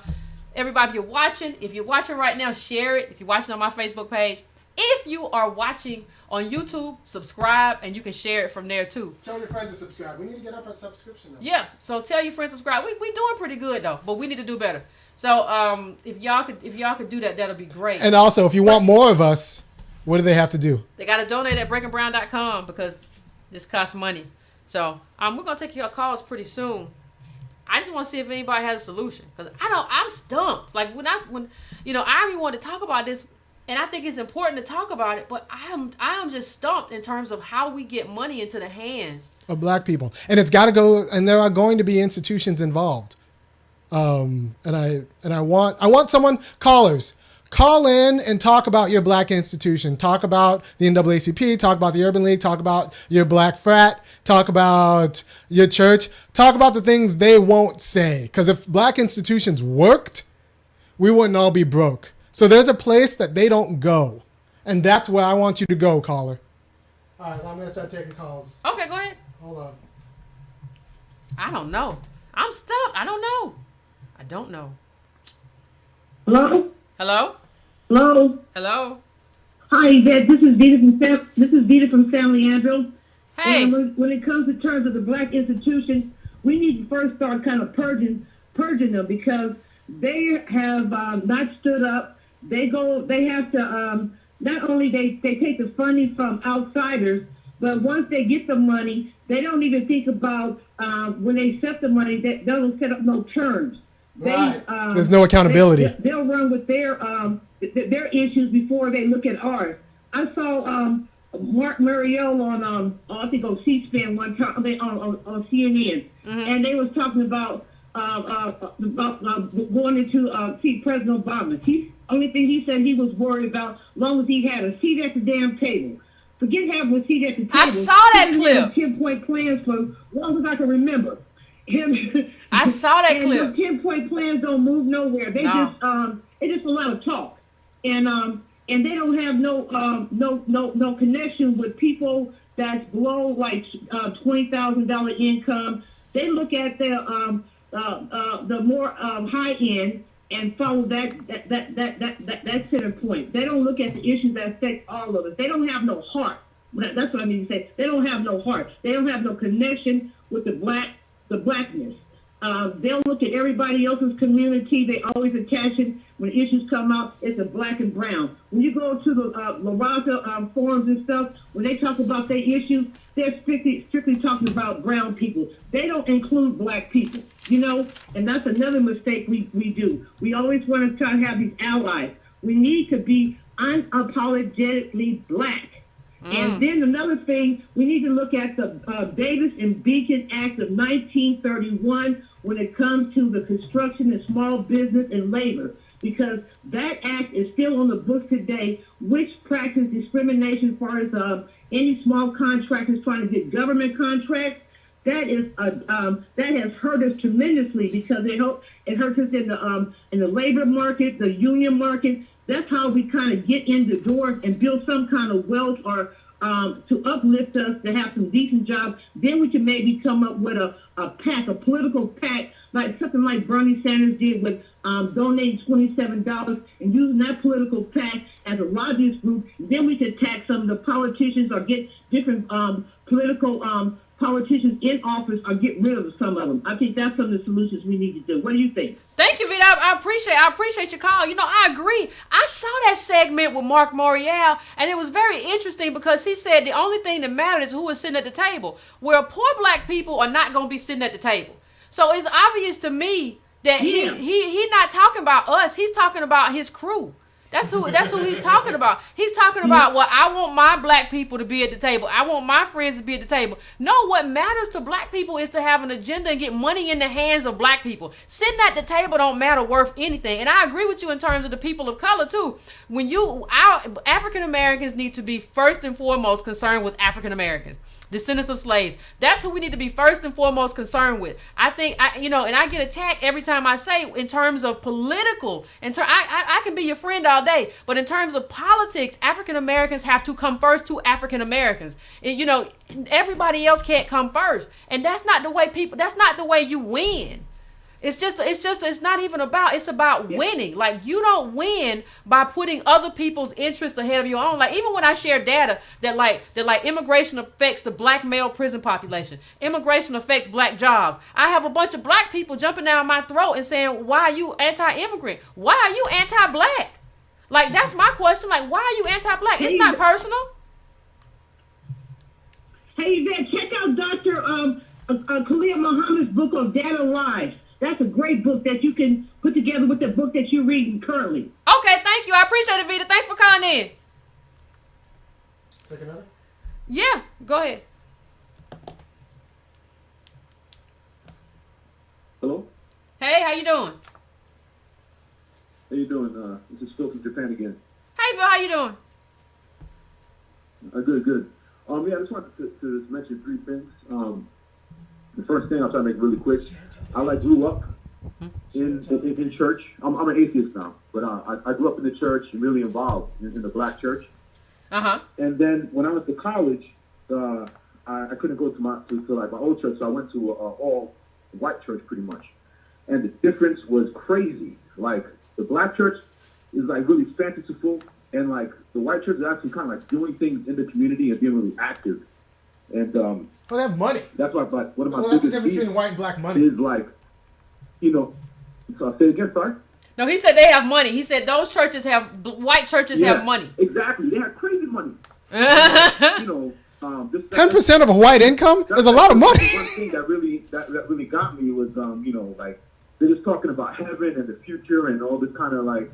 everybody. If you're watching right now, share it. If you're watching on my Facebook page, if you are watching on YouTube, subscribe, and you can share it from there too. Tell your friends to subscribe. We need to get up our subscription number. Yes, so tell your friends to subscribe. We doing pretty good though, but we need to do better. So if y'all could do that, that'll be great. And also, if you want more of us, what do they have to do? They got to donate at breakandbrown.com because this costs money. So we're gonna take your calls pretty soon. I just want to see if anybody has a solution, because I'm stumped. Like when I really wanted to talk about this, and I think it's important to talk about it, but I am just stumped in terms of how we get money into the hands of black people, and it's got to go. And there are going to be institutions involved. And I want callers. Call in and talk about your black institution. Talk about the NAACP. Talk about the Urban League. Talk about your black frat. Talk about your church. Talk about the things they won't say. Because if black institutions worked, we wouldn't all be broke. So there's a place that they don't go. And that's where I want you to go, caller. All right, I'm going to start taking calls. Okay, go ahead. Hold on. I don't know. I'm stuck. I don't know. Hello? Hello? Hello? Hello? Hi, Yvette. This is Vita from San Leandro. Hey. And when it comes to terms of the black institutions, we need to first start kind of purging them, because they have not stood up. They have to not only they take the funding from outsiders, but once they get the money, they don't even think about when they set the money, they don't set up no terms. Right. There's no accountability. They'll run with their issues before they look at ours. I saw Mark Mariel on I think on C-SPAN one time, on CNN, and they was talking about going into see President Obama. Only thing he said he was worried about, as long as he had a seat at the damn table. Forget having a seat at the table. I saw that clip. 10-point plans for as long as I can remember. I saw that clip. 10-point plans don't move nowhere. They it's just a lot of talk, and they don't have no connection with people that's below like $20,000 income. They look at the more high end and follow that center point. They don't look at the issues that affect all of us. They don't have no heart. That's what I mean to say. They don't have no heart. They don't have no connection with the blackness. They'll look at everybody else's community. They always attach it when issues come out. It's a black and brown. When you go to the La Raza forums and stuff, when they talk about their issues, they're strictly talking about brown people. They don't include black people. and that's another mistake we do. We always want to try to have these allies. We need to be unapologetically black. And then another thing, we need to look at the Davis and Beacon Act of 1931 when it comes to the construction and small business and labor, because that act is still on the books today, which practice discrimination as far as any small contractors trying to get government contracts. That has hurt us tremendously, because it hurts us in the labor market, the union market. That's how we kind of get in the door and build some kind of wealth, or to uplift us, to have some decent jobs. Then we can maybe come up with a political pact, like something like Bernie Sanders did with donating $27 and using that political pact as a lobbyist group. Then we could tax some of the politicians, or get different political politicians in office, or get rid of some of them. I think that's some of the solutions we need to do. What do you think? Thank you, Vita. I appreciate your call. I agree. I saw that segment with Mark Morial, and it was very interesting, because he said the only thing that mattered is who was sitting at the table. Where poor black people are not going to be sitting at the table. So it's obvious to me that he not talking about us. He's talking about his crew. That's who he's talking about. He's talking about, well, I want my black people to be at the table. I want my friends to be at the table. No, what matters to black people is to have an agenda and get money in the hands of black people. Sitting at the table don't matter worth anything. And I agree with you in terms of the people of color too. Our African Americans need to be first and foremost concerned with African Americans, descendants of slaves. That's who we need to be first and foremost concerned with. I think, and I get attacked every time I say, in terms of political, I can be your friend all day, but in terms of politics, African Americans have to come first to African Americans. Everybody else can't come first. And that's not the way you win. It's not even about, it's about winning. Like, you don't win by putting other people's interests ahead of your own. Like, even when I share data that immigration affects the black male prison population, immigration affects black jobs, I have a bunch of black people jumping down my throat and saying, why are you anti-immigrant? Why are you anti-black? Like, that's my question. Like, why are you anti-black? It's not personal. Hey, Yvette, check out Dr. Khalil Muhammad's book on Data Lives. That's a great book that you can put together with the book that you're reading currently. Okay, thank you. I appreciate it, Vita. Thanks for calling in. Take another? Yeah, go ahead. Hello? Hey, how you doing? How you doing? This is Phil from Japan again. Hey, Phil, how you doing? Good. I just wanted to mention three things. The first thing I'll try to make really quick. I grew up in church. I'm an atheist now, but I grew up in the church and really involved in the black church. And then when I went to college, I couldn't go to my old church, so I went to all white church pretty much. And the difference was crazy. Like, the black church is like really fanciful, and like the white church is actually kind of like doing things in the community and being really active. And they have money. That's why. But one of my that's the biggest difference between white and black money. Is like, so I'll say it again, sorry. No, he said they have money. He said those churches white churches have money. Exactly, they have crazy money. 10% of a white income is a lot of money. One thing that really got me was like they're just talking about heaven and the future and all this kind of like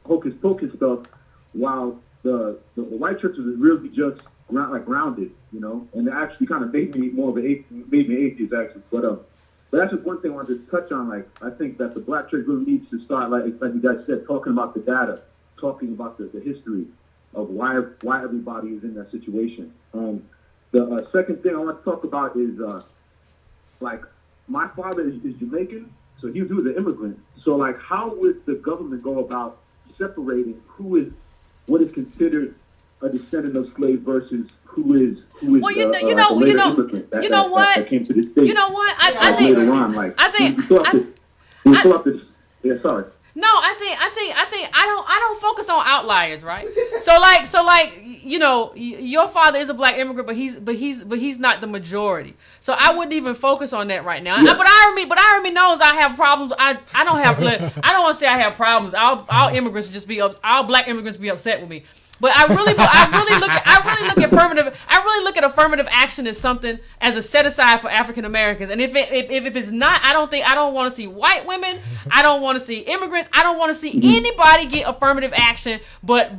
hocus pocus stuff, while the white churches is really just grounded, and it actually kind of made me atheist actually. But that's just one thing I wanted to touch on. Like, I think that the black church really needs to start, like you guys said, talking about the data, talking about the history of why everybody is in that situation. The second thing I want to talk about is like, my father is Jamaican, so he was an immigrant. So like, how would the government go about separating what is considered a descendant of slaves versus who is well, you know what? Came to the States. You know what? I think later on, like, No, I think I don't focus on outliers, right? So like your father is a black immigrant, but he's not the majority. So I wouldn't even focus on that right now. Yeah. But Irony knows I have problems. I don't want to say I have problems. All black immigrants be upset with me. But I really look at affirmative action as something as a set aside for African Americans. And if it's not, I don't want to see white women. I don't want to see immigrants. I don't want to see anybody get affirmative action. But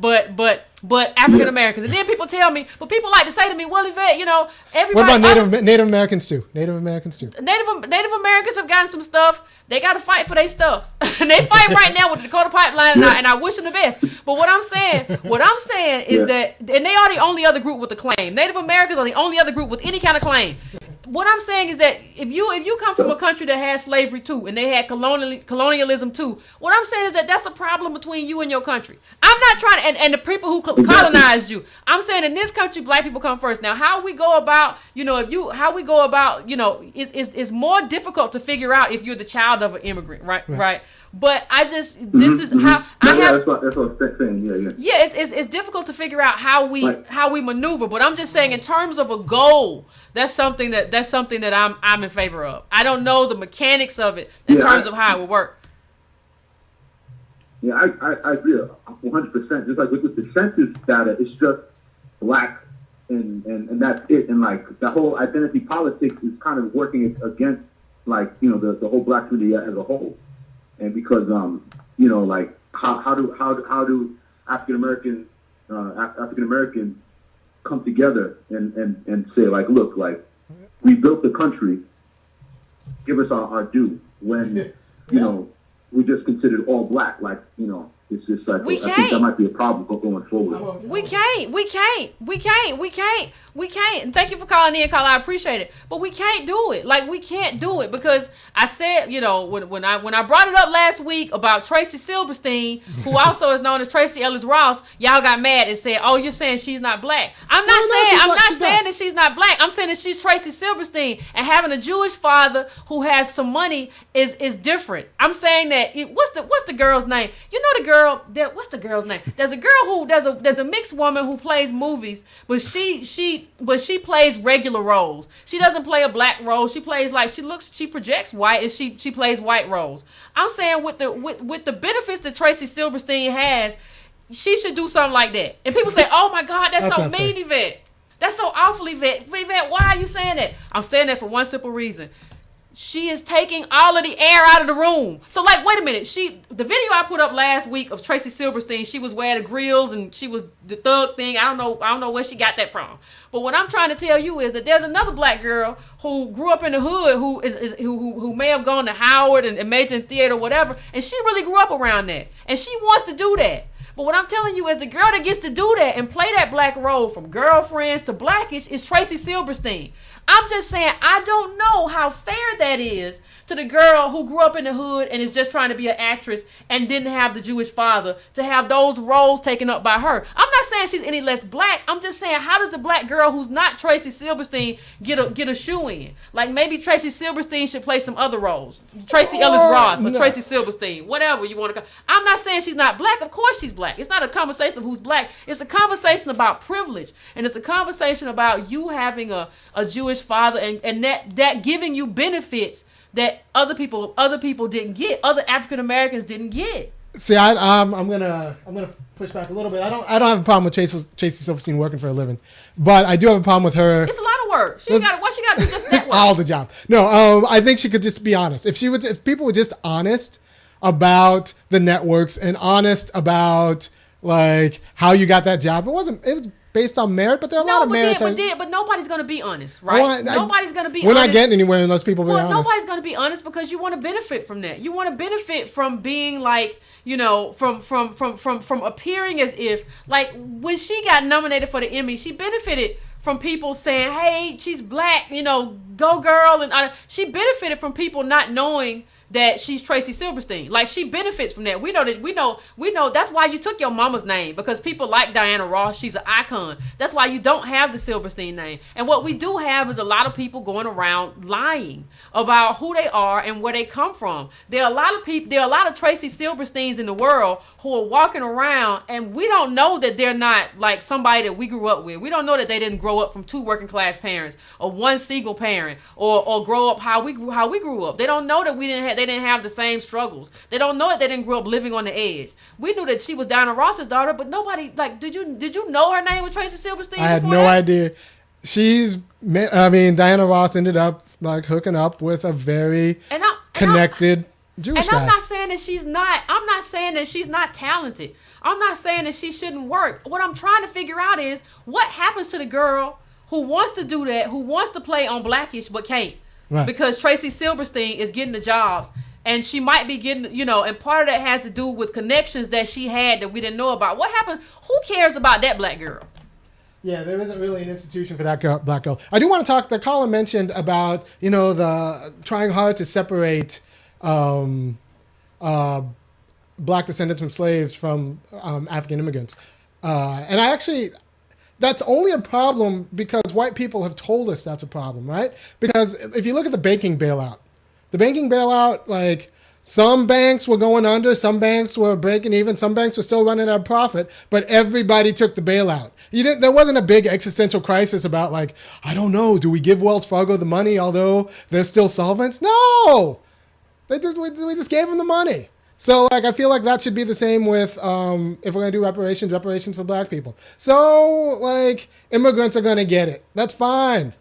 African Americans. And then people tell me, but people like to say to me, well, Yvette, everybody. What about Native Americans too? Native Americans have gotten some stuff. They got to fight for their stuff. And they fight right now with the Dakota Pipeline, and I wish them the best. But what I'm saying is that, and they are the only other group with a claim. Native Americans are the only other group with any kind of claim. What I'm saying is that if you come from a country that had slavery too, and they had colonialism too, what I'm saying is that that's a problem between you and your country. I'm not trying to, and the people who colonized you. I'm saying in this country, black people come first. Now, how we go about, it's more difficult to figure out if you're the child of an immigrant, right? But this is how I have. That's what I'm saying. Yeah. Yeah, it's difficult to figure out how we maneuver. But I'm just saying, in terms of a goal, that's something that I'm in favor of. I don't know the mechanics of it in terms of how it would work. Yeah, I agree 100%. Just like with the census data, it's just black and that's it. And like the whole identity politics is kind of working against the whole black community as a whole. And because like how do African Americans come together and say like, look, like we built the country, give us our due when we just considered all black, like it's just like I think that might be a problem going forward. We can't. And thank you for calling in, Carla. I appreciate it. But we can't do it. Like, we can't do it because I said, when I brought it up last week about Tracy Silverstein, who also is known as Tracy Ellis Ross, y'all got mad and said, "Oh, you're saying she's not black." I'm not saying that she's not black. I'm saying that she's Tracy Silverstein, and having a Jewish father who has some money is different. I'm saying that what's the girl's name? You know the girl. What's the girl's name? There's a girl there's a mixed woman who plays movies, but she plays regular roles. She doesn't play a black role. She plays she projects white, and she plays white roles. I'm saying with the benefits that Tracy Silverstein has, she should do something like that. And people say, "Oh my God, that's so mean, Yvette. That's so awful, Yvette. Yvette, why are you saying that?" I'm saying that for one simple reason. She is taking all of the air out of the room. So, like, wait a minute. The video I put up last week of Tracy Silverstein, she was wearing the grills and she was the thug thing. I don't know where she got that from. But what I'm trying to tell you is that there's another black girl who grew up in the hood who may have gone to Howard and majored in theater or whatever, and she really grew up around that. And she wants to do that. But what I'm telling you is the girl that gets to do that and play that black role from Girlfriends to Blackish is Tracy Silverstein. I'm just saying, I don't know how fair that is to the girl who grew up in the hood and is just trying to be an actress and didn't have the Jewish father to have those roles taken up by her. I'm not saying she's any less black. I'm just saying, how does the black girl who's not Tracy Silverstein get a shoe in? Like, maybe Tracy Silverstein should play some other roles. Tracy Ellis Ross or Tracy Silverstein, whatever you want to call. I'm not saying she's not black. Of course she's black. It's not a conversation of who's black. It's a conversation about privilege. And it's a conversation about you having a Jewish father and that giving you benefits that other people didn't get, other African Americans didn't get. See, I'm gonna push back a little bit. I don't have a problem with Tracy Silverstein working for a living, but I do have a problem with her. It's a lot of work. What she got to do just network? All the job. No, I think she could just be honest. If people were just honest about the networks and honest about like how you got that job, it was based on merit, but there are a lot of merit. But nobody's going to be honest, right? Nobody's going to be honest. We're not getting anywhere unless people be honest. Nobody's going to be honest because you want to benefit from that. You want to benefit from being like, from appearing as if, like, when she got nominated for the Emmy, she benefited from people saying, "Hey, she's black, go girl," and she benefited from people not knowing that she's Tracy Silverstein. Like, she benefits from that. We know that's why you took your mama's name, because people like Diana Ross. She's an icon. That's why you don't have the Silverstein name. And what we do have is a lot of people going around lying about who they are and where they come from. There are a lot of Tracy Silversteins in the world who are walking around, and we don't know that they're not like somebody that we grew up with. We don't know that they didn't grow up from two working class parents or one single parent parent or grow up how we grew up. They don't know that they didn't have the same struggles. They don't know that they didn't grow up living on the edge. We knew that she was Diana Ross's daughter, but nobody did you know her name was Tracy Silverstein? I had no idea. Diana Ross ended up like hooking up with a very connected Jewish guy. I'm not saying that she's not talented. I'm not saying that she shouldn't work. What I'm trying to figure out is what happens to the girl who wants to do that, who wants to play on Blackish but can't. Right. Because Tracy Silverstein is getting the jobs. And she might be getting, and part of that has to do with connections that she had that we didn't know about. What happened? Who cares about that black girl? Yeah, there isn't really an institution for that black girl. I do want to talk, the caller mentioned about, the trying hard to separate black descendants from slaves from African immigrants. And that's only a problem because white people have told us that's a problem, right? Because if you look at the banking bailout, like some banks were going under, some banks were breaking even, some banks were still running at a profit, but everybody took the bailout. There wasn't a big existential crisis about like, I don't know, do we give Wells Fargo the money although they're still solvent? No! We just gave them the money. So, like, I feel like that should be the same with, if we're going to do reparations for black people. So, like, immigrants are going to get it. That's fine.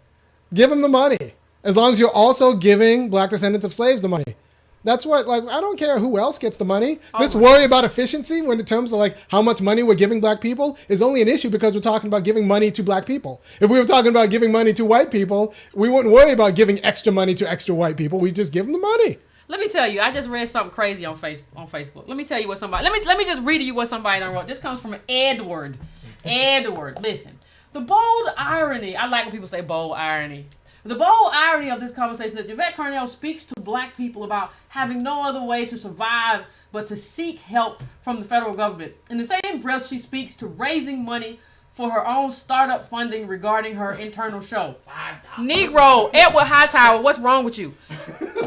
Give them the money. As long as you're also giving black descendants of slaves the money. That's what, like, I don't care who else gets the money. This worry about efficiency when in terms of, like, how much money we're giving black people is only an issue because we're talking about giving money to black people. If we were talking about giving money to white people, we wouldn't worry about giving extra money to extra white people. We just give them the money. Let me tell you, I just read something crazy on Facebook. Let me tell you what somebody. Let me just read to you what somebody done wrote. This comes from Edward. Edward, listen. The bold irony. I like when people say bold irony. The bold irony of this conversation is that Yvette Carnell speaks to black people about having no other way to survive but to seek help from the federal government. In the same breath, she speaks to raising money for her own startup funding regarding her internal show. Negro, Edward Hightower, what's wrong with you?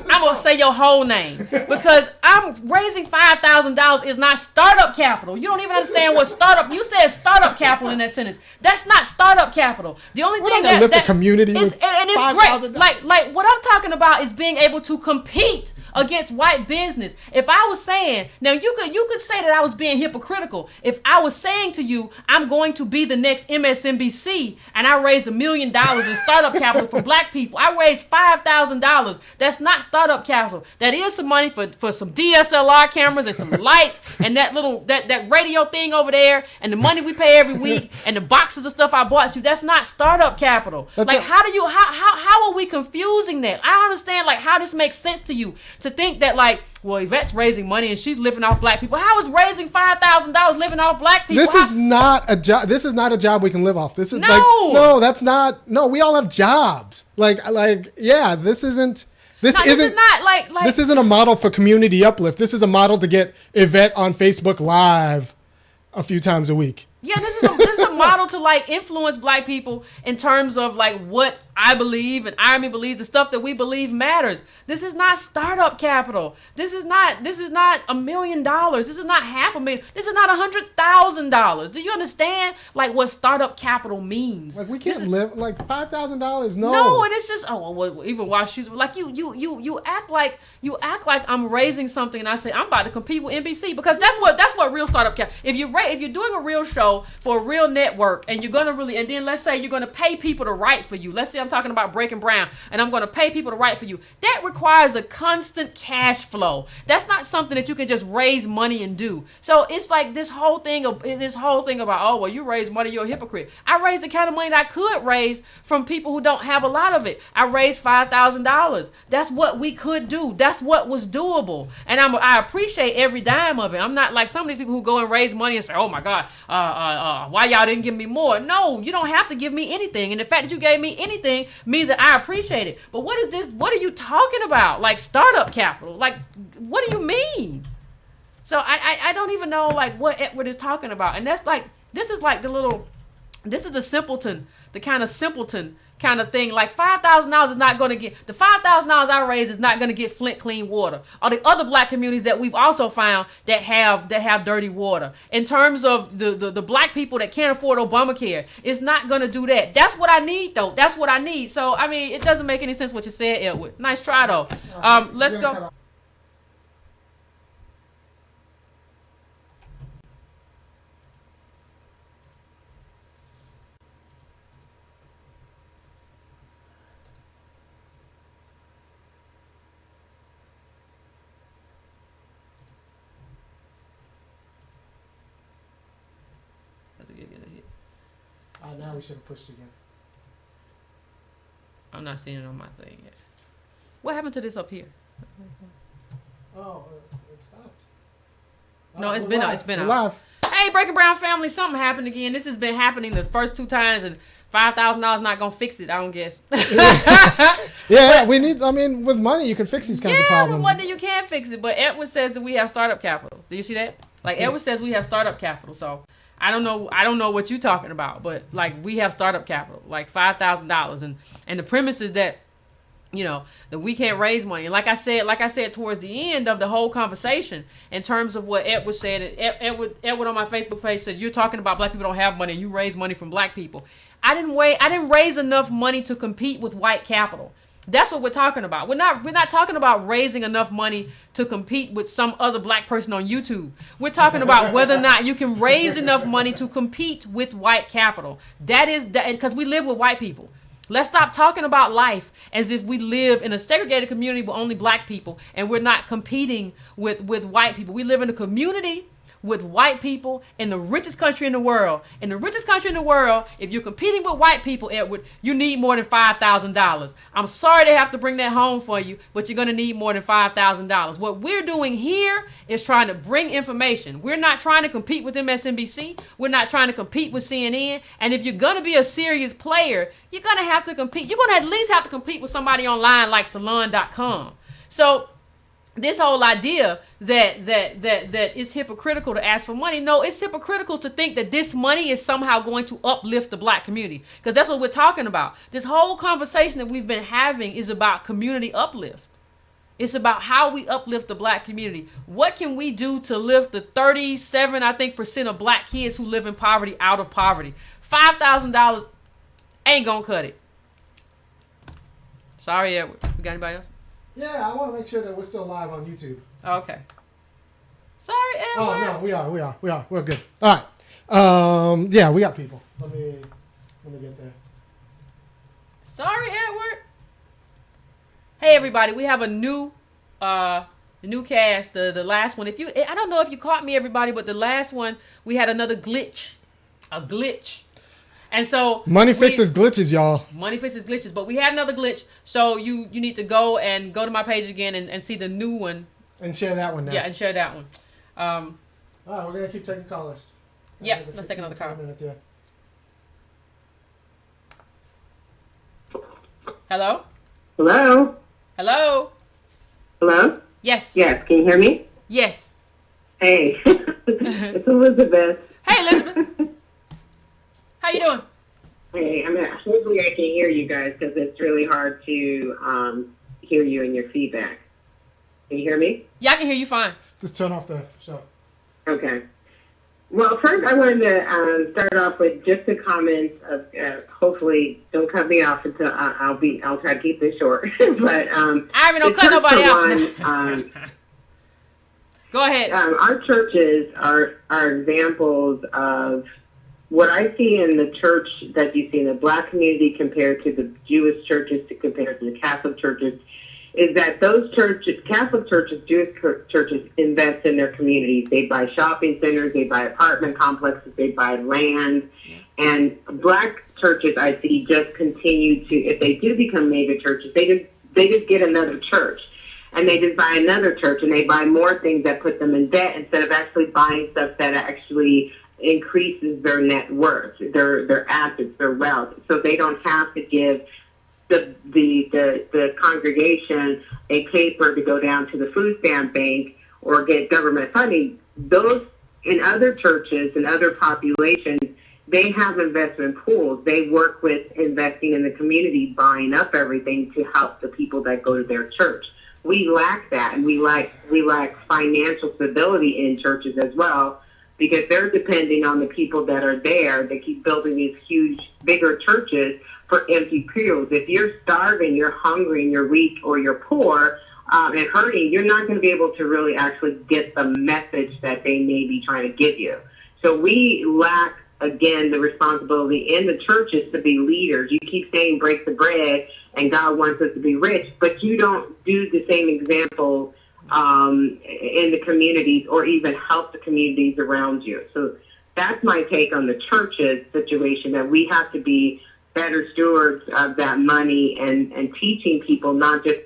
I'm going to say your whole name because I'm raising $5,000 is not startup capital. You don't even understand what startup, you said startup capital in that sentence. That's not startup capital. The only thing that lift the community is, and it's great. Like what I'm talking about is being able to compete against white business. If I was saying, now you could say that I was being hypocritical. If I was saying to you, I'm going to be the next MSNBC and I raised $1 million in startup capital for black people. I raised $5,000. That's not startup capital. That is some money for some DSLR cameras and some lights and that radio thing over there and the money we pay every week and the boxes of stuff I bought you. That's not startup capital. Like how are we confusing that? I don't understand like how this makes sense to you. To think that like, well, Yvette's raising money and she's living off black people. How is raising $5,000 living off black people? This is not a job. This is not a job we can live off. This is that's not. No, we all have jobs. Yeah, this isn't. This isn't a model for community uplift. This is a model to get Yvette on Facebook Live a few times a week. Yeah, this is a model to like influence black people in terms of like what I believe and Army believes, the stuff that we believe matters. This is not startup capital. This is not $1 million. This is not $500,000. This is not $100,000. Do you understand like what startup capital means? Like we can't live like $5,000. No, and it's just even while she's like you act like I'm raising something and I say I'm about to compete with NBC because that's what real startup capital. If you're doing a real show for a real network and you're gonna really, and then let's say you're gonna pay people to write for you. Let's say I'm talking about Breaking Brown and I'm gonna pay people to write for you. That requires a constant cash flow. That's not something that you can just raise money and do. So it's like this whole thing about, you raise money, you're a hypocrite. I raised the kind of money that I could raise from people who don't have a lot of it. I raised $5,000. That's what we could do. That's what was doable. And I appreciate every dime of it. I'm not like some of these people who go and raise money and say, oh my God, why y'all didn't give me more? No, you don't have to give me anything. And the fact that you gave me anything means that I appreciate it. But what is this? What are you talking about? Like startup capital? Like, what do you mean? So I don't even know like what Edward is talking about. And that's like, this is the simpleton, the kind of simpleton kind of thing. Like $5,000 is not going to get, the $5,000 I raise is not going to get Flint clean water. Or the other black communities that we've also found that have dirty water. In terms of the black people that can't afford Obamacare, it's not going to do that. That's what I need, though. That's what I need. So, I mean, it doesn't make any sense what you said, Edward. Nice try, though. Let's go. Now we should have pushed again. I'm not seeing it on my thing yet. What happened to this up here? Oh, it stopped. No, it's been out. It's been out. Live. Hey, Breaking Brown family, something happened again. This has been happening the first 2 times, and $5,000 not gonna fix it, I don't guess. Yeah, we need. I mean, with money, you can fix these kinds of problems. With money, you can fix it. But Edward says that we have startup capital. Do you see that? Like Edward says, we have startup capital. So I don't know what you're talking about, but like we have startup capital, like $5,000, and the premise is that, you know, that we can't raise money. And like I said towards the end of the whole conversation, in terms of what Edward said, Edward on my Facebook page said, you're talking about black people don't have money and you raise money from black people. I didn't raise enough money to compete with white capital. That's what we're talking about. We're not talking about raising enough money to compete with some other black person on YouTube. We're talking about whether or not you can raise enough money to compete with white capital. That is because we live with white people. Let's stop talking about life as if we live in a segregated community with only black people and we're not competing with white people. We live in a community with white people in the richest country in the world. In the richest country in the world, if you're competing with white people, Edward, you need more than $5,000. I'm sorry to have to bring that home for you, but you're going to need more than $5,000. What we're doing here is trying to bring information. We're not trying to compete with MSNBC. We're not trying to compete with CNN. And if you're going to be a serious player, you're going to have to compete. You're going to at least have to compete with somebody online like Salon.com. So this whole idea that it's hypocritical to ask for money. No, it's hypocritical to think that this money is somehow going to uplift the black community, because that's what we're talking about. This whole conversation that we've been having is about community uplift. It's about how we uplift the black community. What can we do to lift the 37% of black kids who live in poverty out of poverty? $5,000 ain't gonna cut it. Sorry, Edward. We got anybody else? Yeah, I want to make sure that we're still live on YouTube. Okay. Sorry, Edward. Oh, no, we are. We're good. All right. Yeah, we got people. Let me get there. Sorry, Edward. Hey, everybody. We have a new cast. The last one. I don't know if you caught me, everybody, but the last one, we had another glitch. A glitch. And so money fixes glitches, y'all. Money fixes glitches, but we had another glitch. So you need to go to my page again and see the new one. And share that one now. Yeah, and share that one. All right, we're gonna keep taking callers. Yeah, let's take another call. Minutes, yeah. Hello? Hello? Hello? Hello? Yes. Yes, can you hear me? Yes. Hey, it's Elizabeth. Hey, Elizabeth. How you doing? Hey, hopefully I can hear you guys, because it's really hard to hear you and your feedback. Can you hear me? Yeah, I can hear you fine. Just turn off the show. Okay. Well, first I wanted to start off with just a comment of hopefully don't cut me off until I'll try to keep this short. But I don't cut nobody off. Go ahead. Our churches are examples of what I see in the church that you see in the black community compared to the Jewish churches, compared to the Catholic churches, is that those churches, Catholic churches, Jewish churches, invest in their communities. They buy shopping centers, they buy apartment complexes, they buy land. And black churches, I see, just continue to, if they do become mega churches, they just get another church. And they just buy another church, and they buy more things that put them in debt instead of actually buying stuff that actually increases their net worth, their assets, their wealth. So they don't have to give the congregation a paper to go down to the food stamp bank or get government funding. Those in other churches and other populations, they have investment pools. They work with investing in the community, buying up everything to help the people that go to their church. We lack that, and we lack financial stability in churches as well, because they're depending on the people that are there. They keep building these huge, bigger churches for empty pews. If you're starving, you're hungry, and you're weak, or you're poor and hurting, you're not going to be able to really actually get the message that they may be trying to give you. So we lack, again, the responsibility in the churches to be leaders. You keep saying break the bread and God wants us to be rich, but you don't do the same example in the communities or even help the communities around you. So that's my take on the church's situation, that we have to be better stewards of that money and teaching people not just,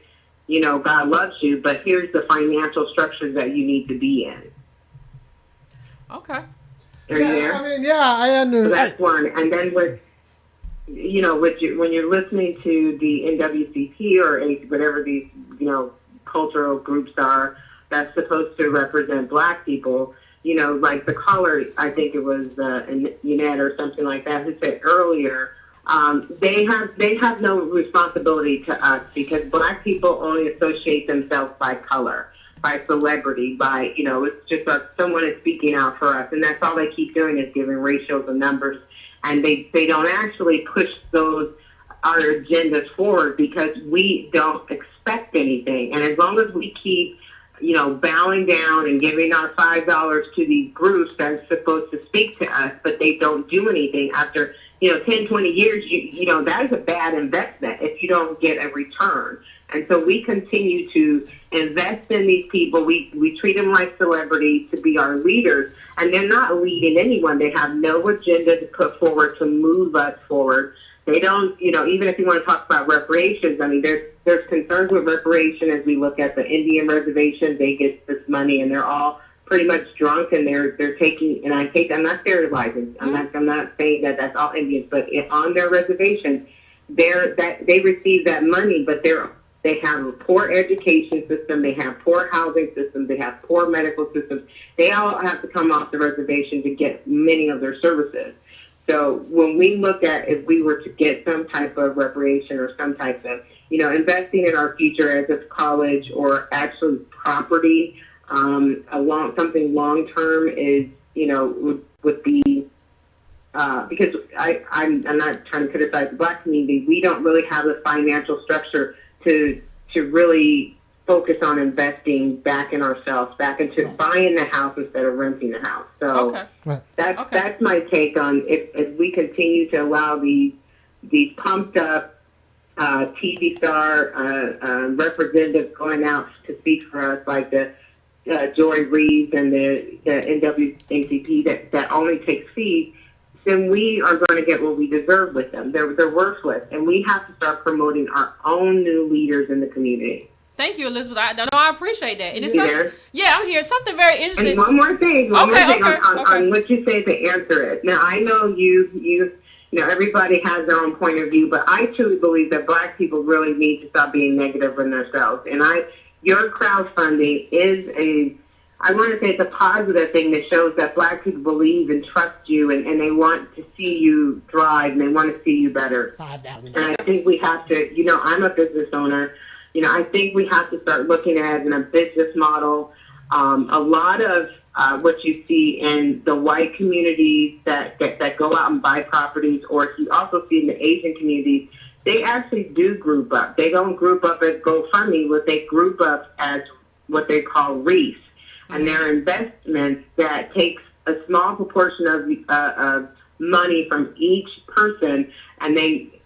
God loves you, but here's the financial structures that you need to be in. Okay. Are you there? I mean, I understand. So that's one. And then when you're listening to the NWCP or whatever these, cultural groups are that's supposed to represent Black people, like the caller, I think it was Yvette or something like that, who said earlier, they have no responsibility to us, because Black people only associate themselves by color, by celebrity, by, it's just like someone is speaking out for us. And that's all they keep doing, is giving ratios and numbers. And they don't actually push our agendas forward, because we don't expect anything. And as long as we keep, bowing down and giving our $5 to these groups that are supposed to speak to us, but they don't do anything after, 10, 20 years, that is a bad investment if you don't get a return. And so we continue to invest in these people. We treat them like celebrities to be our leaders, and they're not leading anyone. They have no agenda to put forward to move us forward. They don't, even if you want to talk about reparations, I mean, there's concerns with reparation as we look at the Indian reservation. They get this money, and they're all pretty much drunk, and they're taking, and I'm not stereotyping. I'm not saying that that's all Indians, but on their reservation, they receive that money, but they have a poor education system, they have poor housing systems, they have poor medical systems. They all have to come off the reservation to get many of their services. So when we look at, if we were to get some type of reparation or some type of, investing in our future as a college or actually property, something long term is, would be, because I'm not trying to criticize the Black community. We don't really have a financial structure to really focus on investing back in ourselves, back into buying the house instead of renting the house. So that's my take on if we continue to allow these pumped up TV star representatives going out to speak for us, like the Joy Reeves and the NWACP that only takes fees, then we are going to get what we deserve with them. They're worthless, and we have to start promoting our own new leaders in the community. Thank you, Elizabeth. I appreciate that. And it's I'm here. Something very interesting. And one more thing on what you say to answer it. Now, I know you everybody has their own point of view, but I truly believe that Black people really need to stop being negative in themselves. And your crowdfunding is I want to say it's a positive thing that shows that Black people believe and trust you, and they want to see you thrive, and they want to see you better. And I think we have to, I'm a business owner. I think we have to start looking at it in a business model. A lot of what you see in the white communities that go out and buy properties, or you also see in the Asian communities, they actually do group up. They don't group up as GoFundMe, but they group up as what they call REIFs. And they're investments that takes a small proportion of money from each person, and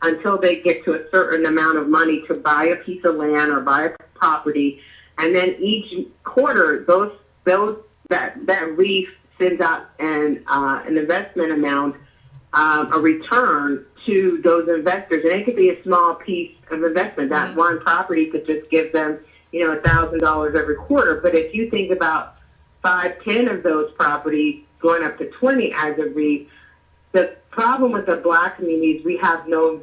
until they get to a certain amount of money to buy a piece of land or buy a property, and then each quarter that REIF sends out an investment amount, a return to those investors, and it could be a small piece of investment. That one property could just give them $1,000 every quarter. But if you think about 5, 10 of those properties going up to 20 as a REIT, the problem with the Black communities, we have no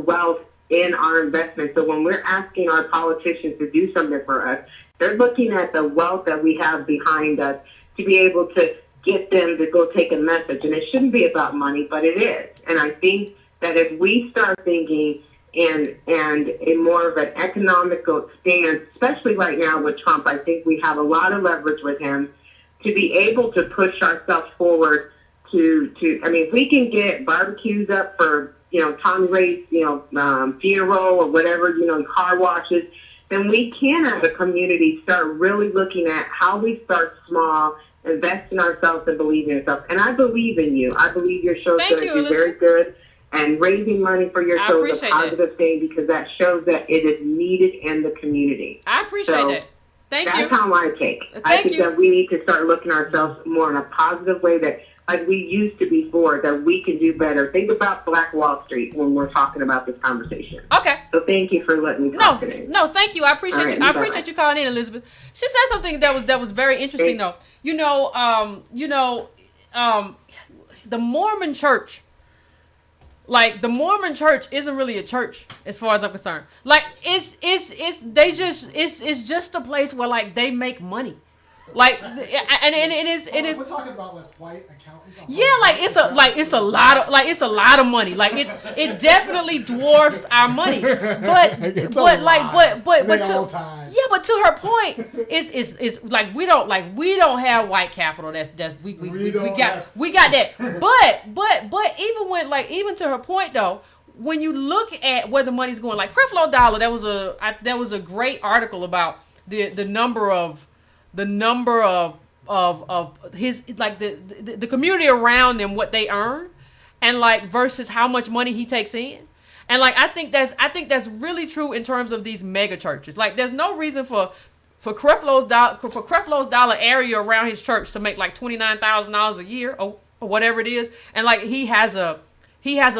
wealth in our investment. So when we're asking our politicians to do something for us, they're looking at the wealth that we have behind us to be able to get them to go take a message. And it shouldn't be about money, but it is. And I think that if we start thinking and in more of an economical stance, especially right now with Trump, I think we have a lot of leverage with him to be able to push ourselves forward to I mean, if we can get barbecues up for, Tommy Ray's, funeral or whatever, car washes, then we can, as a community, start really looking at how we start small, invest in ourselves, and believe in ourselves. And I believe in you. I believe your show is going to be very good. And raising money for your show is a positive thing because that shows that it is needed in the community. I appreciate that. Thank you. That's how I take. I think that we need to start looking at ourselves more in a positive way that, like we used to before, that we can do better. Think about Black Wall Street when we're talking about this conversation. Okay. So thank you for letting me talk today. No, thank you. I appreciate you. I appreciate you calling in, Elizabeth. She said something that was very interesting though. The Mormon Church. Like the Mormon Church isn't really a church as far as I'm concerned. Like it's just a place where like they make money. Like and it is we're talking about like white accountants. Yeah, like it's a lot of money. Like it definitely dwarfs our money. But to her point, it's like we don't have white capital. We got that. But even to her point though, when you look at where the money's going, like Creflo Dollar, there was a great article about the number of his, like the community around them, what they earn, and like versus how much money he takes in. And like I think that's really true in terms of these mega churches. Like there's no reason for Creflo's Dollar area around his church to make like $29,000 a year or whatever it is, and like he has a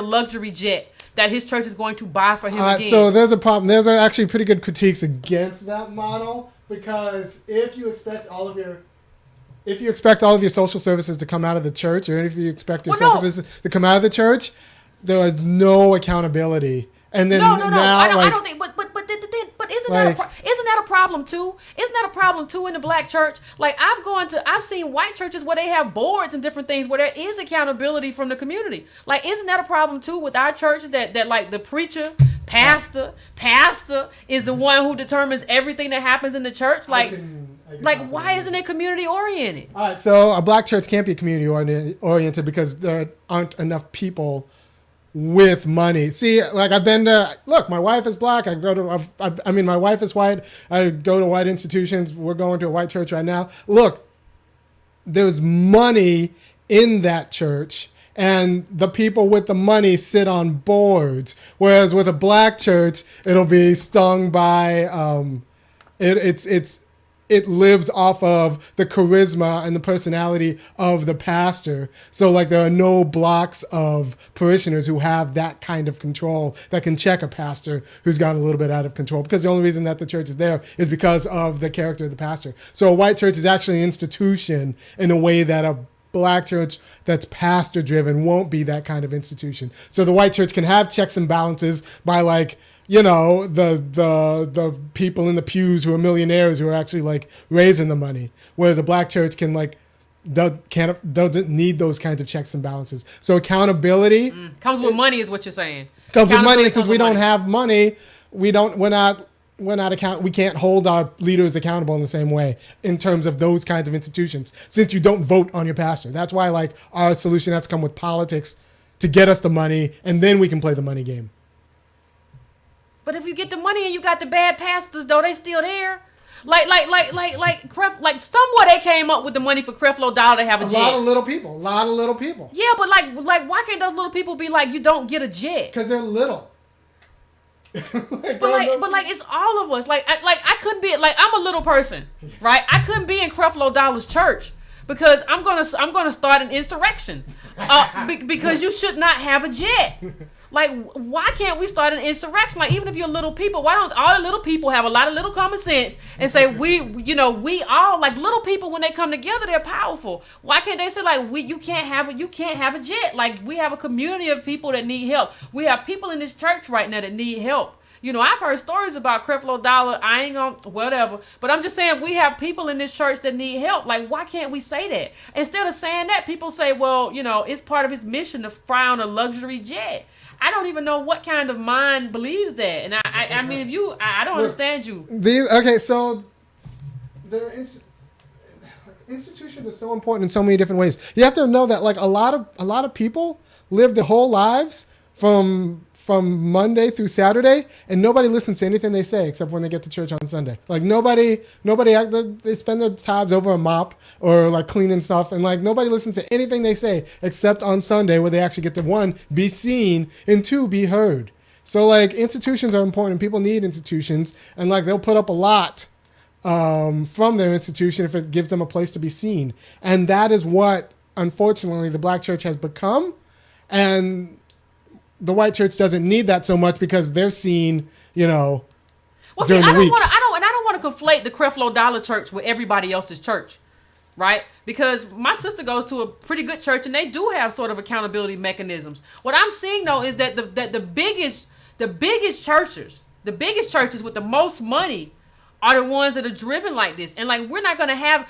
luxury jet that his church is going to buy for him again. So there's a problem. There's actually pretty good critiques against that model. Because if you expect all of your social services to come out of the church, or if you expect your services to come out of the church, there is no accountability. And then I don't think. But isn't that a problem too? Isn't that a problem too in the black church? Like I've seen white churches where they have boards and different things where there is accountability from the community. Like isn't that a problem too with our churches that like the preacher, pastor is the one who determines everything that happens in the church? Like why isn't it community oriented? All right, so a black church can't be community oriented because there aren't enough people with money. See, like my wife is black. My wife is white. I go to white institutions. We're going to a white church right now. Look, there's money in that church, and the people with the money sit on boards. Whereas with a black church, it'll be stung by, it lives off of the charisma and the personality of the pastor. So like there are no blocks of parishioners who have that kind of control that can check a pastor who's gone a little bit out of control, because the only reason that the church is there is because of the character of the pastor. So a white church is actually an institution in a way that a black church that's pastor driven won't be that kind of institution. So the white church can have checks and balances by like, the people in the pews who are millionaires who are actually like raising the money, whereas a black church can like doesn't need those kinds of checks and balances. So accountability comes with money, is what you're saying. Comes with money, and since we don't have money, we can't hold our leaders accountable in the same way in terms of those kinds of institutions. Since you don't vote on your pastor, that's why like our solution has to come with politics to get us the money, and then we can play the money game. But if you get the money and you got the bad pastors, though, they still there. Like somewhere they came up with the money for Creflo Dollar to have a jet. A lot of little people. Yeah, but like why can't those little people be like, you don't get a jet? Because they're little. But it's all of us. Like I couldn't be like, I'm a little person, right? I couldn't be in Creflo Dollar's church because I'm gonna start an insurrection, because you should not have a jet. Like, why can't we start an insurrection? Like, even if you're little people, why don't all the little people have a lot of little common sense and say, we all, like, little people, when they come together, they're powerful. Why can't they say, like, you can't have a jet? Like, we have a community of people that need help. We have people in this church right now that need help. I've heard stories about Creflo Dollar. I ain't gonna, whatever. But I'm just saying, we have people in this church that need help. Like, why can't we say that? Instead of saying that, people say, well, it's part of his mission to fly on a luxury jet. I don't even know what kind of mind believes that. And I mean, if I don't understand you. So institutions are so important in so many different ways. You have to know that like a lot of people live their whole lives from Monday through Saturday, and nobody listens to anything they say except when they get to church on Sunday. Like nobody, they spend their times over a mop or like cleaning stuff, and like nobody listens to anything they say except on Sunday, where they actually get to, one, be seen, and two, be heard. So like institutions are important. People need institutions, and like they'll put up a lot from their institution if it gives them a place to be seen. And that is what, unfortunately, the black church has become. And the white church doesn't need that so much because they're seen, during the week. I don't want to conflate the Creflo Dollar church with everybody else's church, right? Because my sister goes to a pretty good church, and they do have sort of accountability mechanisms. What I'm seeing though is that the biggest churches with the most money are the ones that are driven like this. And like we're not gonna have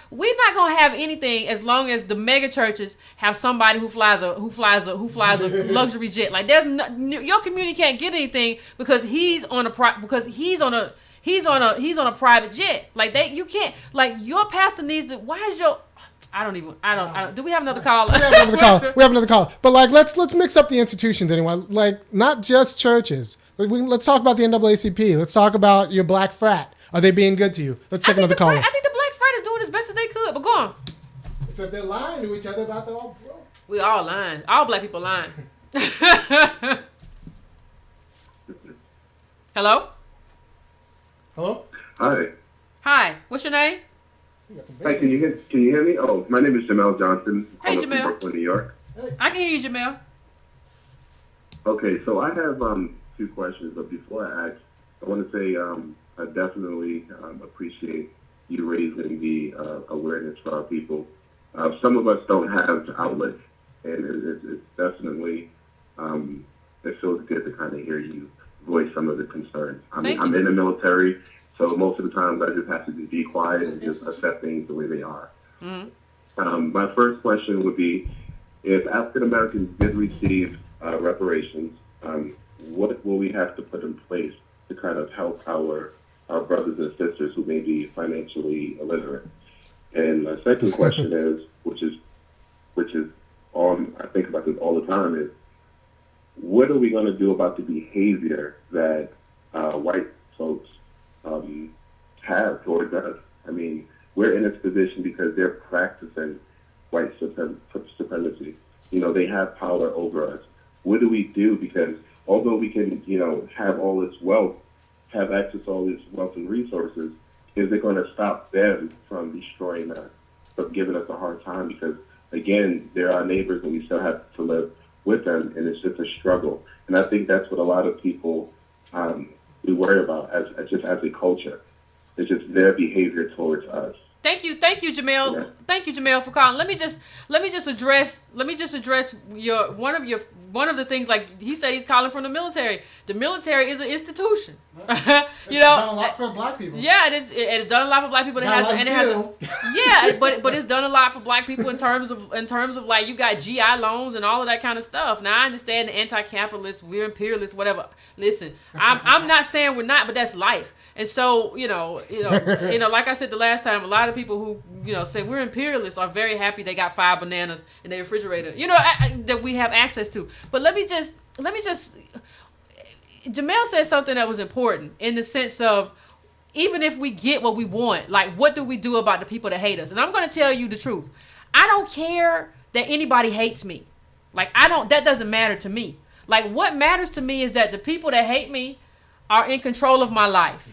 anything as long as the mega churches have somebody who flies a luxury jet. Like your community can't get anything because he's on a private jet. Like you can't, like your pastor needs to, why is your, I don't, do we have another caller? We have another caller. But like let's mix up the institutions anyway. Like not just churches. Let's talk about the NAACP. Let's talk about your black frat. Are they being good to you? Let's take another caller. I think the black frat is doing as best as they could, but go on. Except they're lying to each other about they're all broke. We all lying. All black people lying. Hello? Hello? Hi. What's your name? Hi, can you hear me? Oh, my name is Jamel Johnson. Hey, I'm from Jamel. Brooklyn, New York. I can hear you, Jamel. Okay, so I have two questions, but before I ask, I want to say I definitely appreciate you raising the awareness for our people. Some of us don't have the outlet, and it's definitely, it feels good to kind of hear you voice some of the concerns. I'm in the military, so most of the times I just have to be quiet and just accept things the way they are. Mm-hmm. My first question would be, if African Americans did receive reparations, what will we have to put in place to kind of help our brothers and sisters who may be financially illiterate? And my second question is, which is I think about this all the time, is what are we going to do about the behavior that white folks have towards us? I mean, we're in this position because they're practicing white supremacy. They have power over us. What do we do? Because although we can, have all this wealth, have access to all this wealth and resources, is it going to stop them from destroying us, from giving us a hard time? Because, again, they're our neighbors and we still have to live with them, and it's just a struggle. And I think that's what a lot of people we worry about as a culture. It's just their behavior towards us. Thank you, Jamel. Yeah. Thank you, Jamel, for calling. Let me just address one of the things. Like he said, he's calling from the military. The military is an institution. It's done a lot for black people. Yeah, it's done a lot for black people. But it's done a lot for black people in terms of like you got GI loans and all of that kind of stuff. Now I understand the anti-capitalist, we're imperialists, whatever. Listen, I'm not saying we're not, but that's life. And so, like I said the last time, a lot of people who, say we're imperialists are very happy they got 5 bananas in their refrigerator, that we have access to. But let me just, Jamel said something that was important in the sense of, even if we get what we want, like what do we do about the people that hate us? And I'm going to tell you the truth. I don't care that anybody hates me. Like, that doesn't matter to me. Like, what matters to me is that the people that hate me are in control of my life.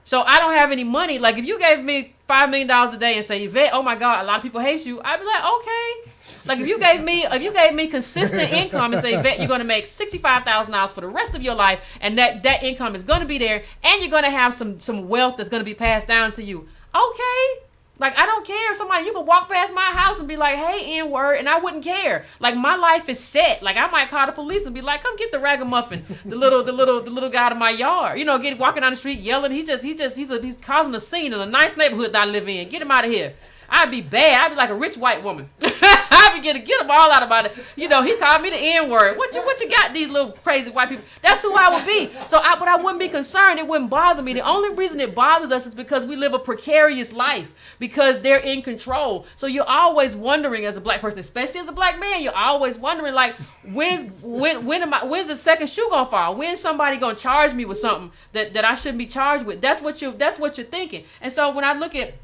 So I don't have any money. Like if you gave me $5 million a day and say, Yvette, oh my God, a lot of people hate you, I'd be like, okay. Like if you gave me consistent income and say, Yvette, you're gonna make $65,000 for the rest of your life, and that income is gonna be there, and you're gonna have some wealth that's gonna be passed down to you. Okay. Like, I don't care if somebody, you could walk past my house and be like, hey, N-word, and I wouldn't care. Like, my life is set. Like, I might call the police and be like, come get the ragamuffin, the little guy out of my yard. You know, walking down the street yelling. He's causing a scene in a nice neighborhood that I live in. Get him out of here. I'd be bad. I'd be like a rich white woman. I'd be get them all out about it. You know, he called me the N-word. What you got these little crazy white people? That's who I would be. But I wouldn't be concerned. It wouldn't bother me. The only reason it bothers us is because we live a precarious life, because they're in control. So you're always wondering as a black person, especially as a black man, you're always wondering, like, when's the second shoe gonna fall? When's somebody gonna charge me with something that I shouldn't be charged with? That's what you're thinking. And so when I look at,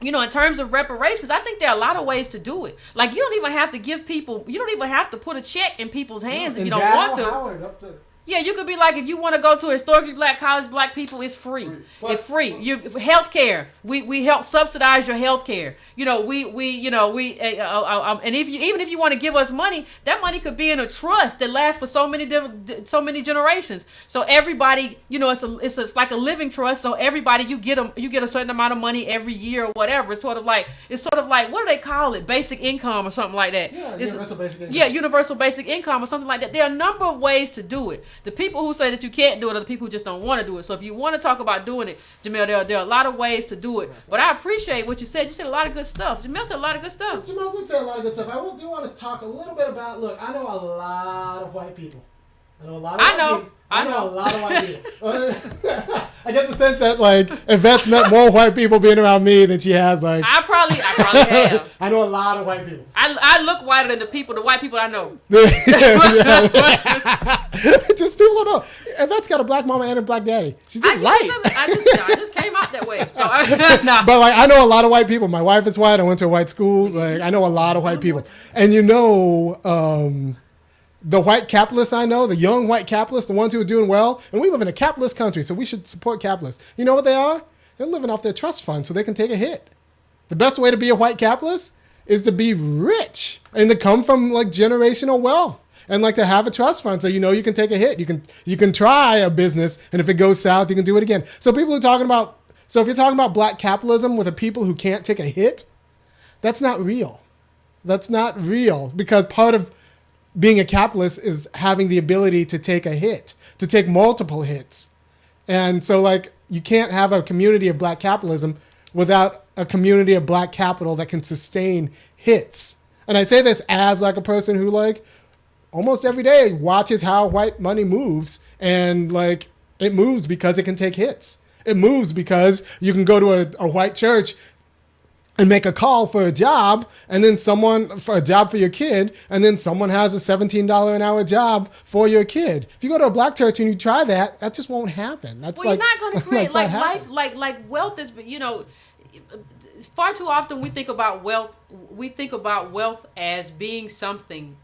you know, in terms of reparations, I think there are a lot of ways to do it. Like, you don't even have to you don't even have to put a check in people's hands if you don't want to. Yeah, you could be like, if you want to go to a historically black college, black people, it's free. It's free. Healthcare. We help subsidize your healthcare. You know, and even if you want to give us money, that money could be in a trust that lasts for so many generations. So everybody, you know, it's like a living trust. So everybody, you get a certain amount of money every year or whatever. It's sort of like what do they call it? Basic income or something like that. Yeah, universal basic income. Yeah, universal basic income or something like that. There are a number of ways to do it. The people who say that you can't do it are the people who just don't want to do it. So if you want to talk about doing it, Jamel, there are a lot of ways to do it. But I appreciate what you said. You said a lot of good stuff. Jamel said a lot of good stuff. Jamel did say a lot of good stuff. I do want to talk a little bit about, look, I know a lot of white people. I know a lot of white people. I get the sense that, like, Yvette's met more white people being around me than she has, like... I probably have. I know a lot of white people. I look whiter than the white people I know. Just people don't know. Yvette's got a black mama and a black daddy. She's just light. I just came out that way. So But, like, I know a lot of white people. My wife is white. I went to a white school. Like, I know a lot of white people. And you know... the white capitalists I know, the young white capitalists, the ones who are doing well, and we live in a capitalist country, so we should support capitalists. You know what they are? They're living off their trust fund so they can take a hit. The best way to be a white capitalist is to be rich and to come from, like, generational wealth and, like, to have a trust fund so you know you can take a hit. You can try a business, and if it goes south, you can do it again. So if you're talking about black capitalism with the people who can't take a hit, that's not real. That's not real, because part of being a capitalist is having the ability to take a hit, to take multiple hits. And so, like, you can't have a community of black capitalism without a community of black capital that can sustain hits. And I say this as, like, a person who, like, almost every day watches how white money moves, and, like, it moves because it can take hits. It moves because you can go to a white church and make a call for a job, and then for a job for your kid, and then someone has a $17 an hour job for your kid. If you go to a black church and you try that just won't happen. That's you're not going to create like life, like wealth is, you know, far too often we think about wealth. We think about wealth as being something.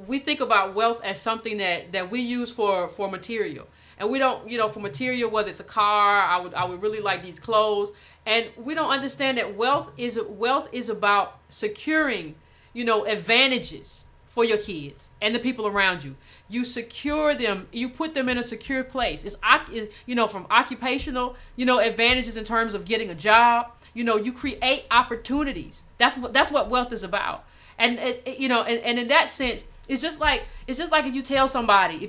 We think about wealth as something that we use for material. And we don't, you know, for material, whether it's a car, I would really like these clothes. And we don't understand that wealth is about securing, you know, advantages for your kids and the people around you. You secure them, you put them in a secure place. It's, you know, from occupational, you know, advantages in terms of getting a job. You know, you create opportunities. That's what wealth is about. And you know, and in that sense, it's just like if you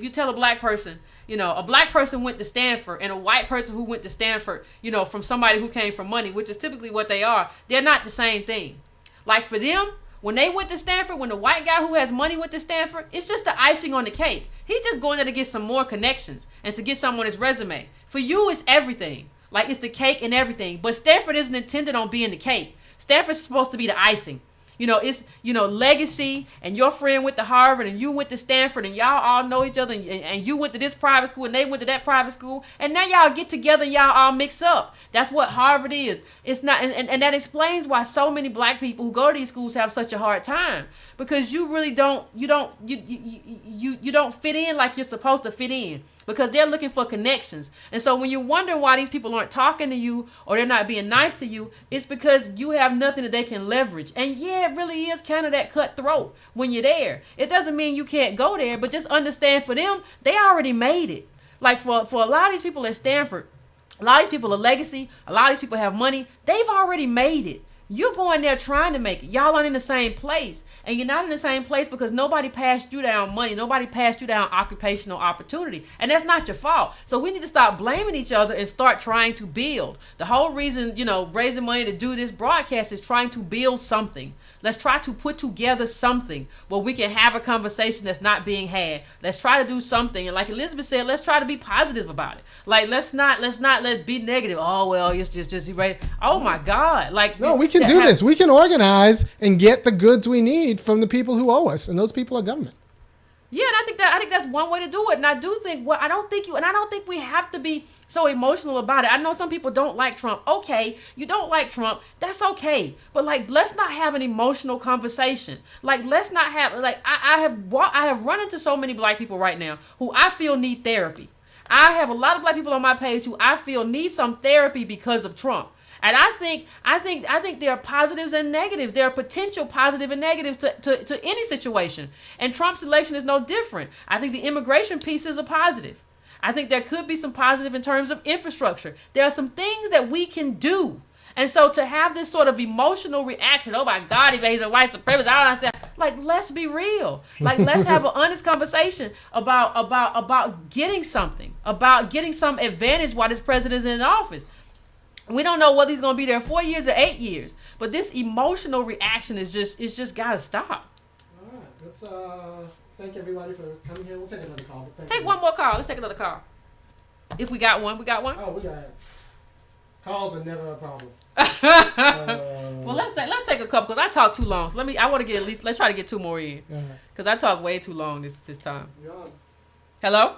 tell a black person, you know, a black person went to Stanford and a white person who went to Stanford, you know, from somebody who came from money, which is typically what they are, they're not the same thing. Like for them, when they went to Stanford, when the white guy who has money went to Stanford, it's just the icing on the cake. He's just going there to get some more connections and to get something on his resume. For you, it's everything. Like it's the cake and everything. But Stanford isn't intended on being the cake. Stanford's supposed to be the icing. You know, it's, you know, legacy, and your friend went to Harvard and you went to Stanford and y'all all know each other, and you went to this private school and they went to that private school, and now y'all get together and y'all all mix up. That's what Harvard is. It's not, and that explains why so many black people who go to these schools have such a hard time, because you really don't fit in like you're supposed to fit in, because they're looking for connections. And so when you're wondering why these people aren't talking to you or they're not being nice to you, it's because you have nothing that they can leverage. And yeah, it really is kind of that cutthroat when you're there. It doesn't mean you can't go there, but just understand for them, they already made it. Like for a lot of these people at Stanford, A lot of these people are legacy. A lot of these people have money. They've already made it. You're going there trying to make it. Y'all aren't in the same place. And you're not in the same place because nobody passed you down money. Nobody passed you down occupational opportunity. And that's not your fault. So we need to stop blaming each other and start trying to build. The whole reason, raising money to do this broadcast is trying to build something. Let's try to put together something where we can have a conversation that's not being had. Let's try to do something. And like Elizabeth said, let's try to be positive about it. Like, let's not be negative. Oh, well, it's just right. Oh my God. Like, no, we can do this. We can organize and get the goods we need from the people who owe us. And those people are government. Yeah, and I think that's one way to do it. And I do think I don't think we have to be so emotional about it. I know some people don't like Trump. Okay, you don't like Trump. That's okay. But like, let's not have an emotional conversation. Like, let's not have I have run into so many black people right now who I feel need therapy. I have a lot of black people on my page who I feel need some therapy because of Trump. And I think there are positives and negatives. There are potential positive and negatives to any situation. And Trump's election is no different. I think the immigration piece is a positive. I think there could be some positive in terms of infrastructure. There are some things that we can do. And so to have this sort of emotional reaction, oh my God, he's a white supremacist, I don't understand. Like, let's be real. Like, let's have an honest conversation about getting something, about getting some advantage while this president is in office. We don't know whether he's going to be there 4 years or 8 years, but this emotional reaction is just got to stop. All right, let's thank everybody for coming here. We'll take another call. Take one more call. Let's take another call. If we got one, we got one. Oh, we got calls are never a problem. Well, let's take a couple because I talk too long. So let's try to get two more in because I talk way too long this time. Hello.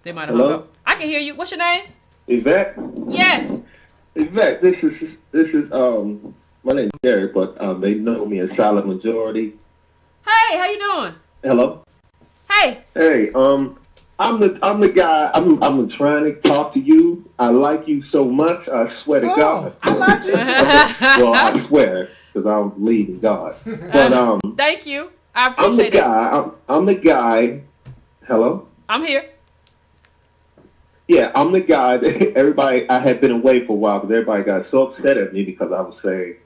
They might have hung up. I can hear you. What's your name? Yvette? Yes. Yvette, this is my name is Derek, but they know me as Silent Majority. Hey, how you doing? Hello? Hey. Hey, I'm the guy, I'm trying to talk to you. I like you so much, I swear to God. I like you too. Well, I swear, because I don't believe in God. But thank you. I appreciate it. I'm the guy. Hello? I'm here. Yeah, I'm the guy that I had been away for a while because everybody got so upset at me because I was saying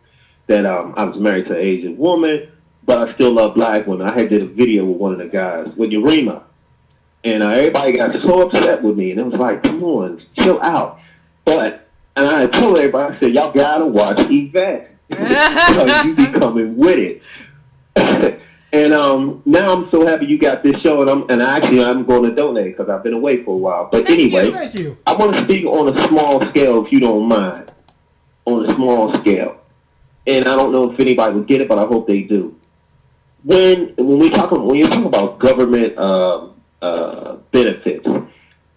that I was married to an Asian woman, but I still love black women. I had did a video with one of the guys, with Urema, and everybody got so upset with me, and it was like, come on, chill out. And I told everybody, I said, y'all gotta watch Yvette because you be coming with it. And now I'm so happy you got this show, and I'm going to donate because I've been away for a while. But Thank anyway, you. I want to speak on a small scale, if you don't mind, on a small scale. And I don't know if anybody will get it, but I hope they do. When you talk about government benefits,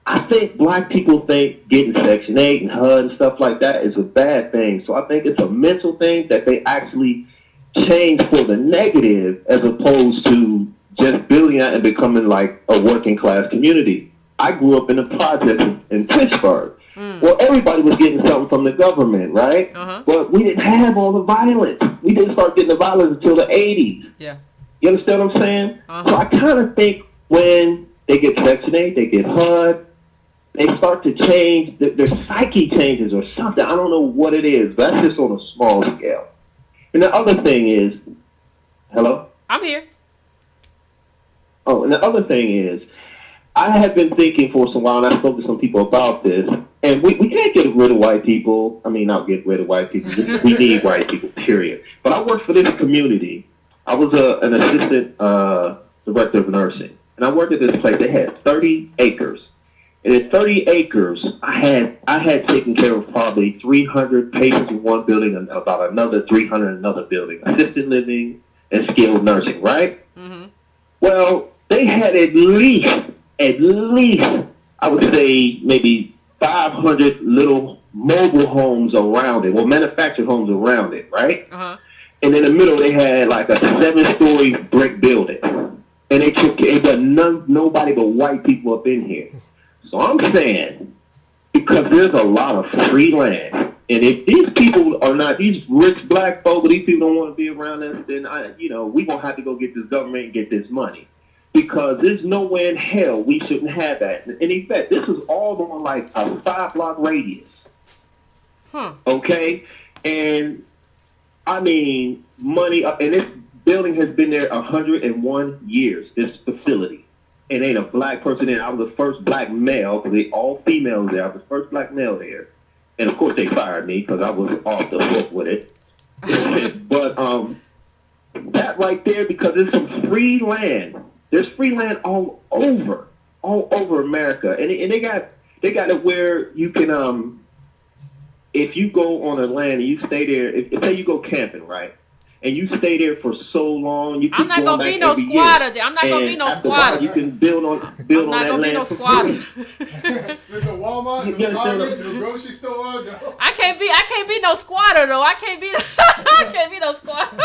I think black people think getting Section 8 and HUD and stuff like that is a bad thing. So I think it's a mental thing that they actually change for the negative as opposed to just building out and becoming like a working class community. I grew up in the projects in Pittsburgh. Well, everybody was getting something from the government, right? But we didn't have all the violence. We didn't start getting the violence until the 80s. Yeah. You understand what I'm saying? So I kind of think when they get Section 8, they get HUD, they start to change, their psyche changes or something. I don't know what it is, but that's just on a small scale. And the other thing is, hello? I'm here. Oh, and the other thing is, I have been thinking for some while, and I spoke to some people about this, and we can't get rid of white people. I mean, not get rid of white people. We need white people, period. But I work for this community. I was an assistant director of nursing, and I worked at this place. They had 30 acres. And in 30 acres, I had taken care of probably 300 patients in one building and about another 300 in another building. Assisted living and skilled nursing, right? Well, they had at least, I would say maybe 500 little mobile homes around it, well, manufactured homes around it, right? And in the middle, they had like a 7-story brick building. And it was nobody but white people up in here. So I'm saying, because there's a lot of free land, and if these people are not, these rich black folk, these people don't want to be around us, then we're going to have to go get this government and get this money. because there's nowhere in hell we shouldn't have that. And in fact, this is all on like a 5-block radius. Okay? And I mean, money, and this building has been there 101 years, this facility. It ain't a black person there. I was the first black male, because they all females there. I was the first black male there. And of course they fired me because I was off the hook with it. But that right there, because there's some free land. There's free land all over America. And they got it where you can if you go on a land and you stay there, if say you go camping, right? And you stay there for so long, you I'm not gonna be no squatter. I'm not gonna be no squatter. You can build on that land. I'm not gonna be no squatter. The Walmart, the Target, the grocery store. No. I can't be no squatter though. I can't be no squatter.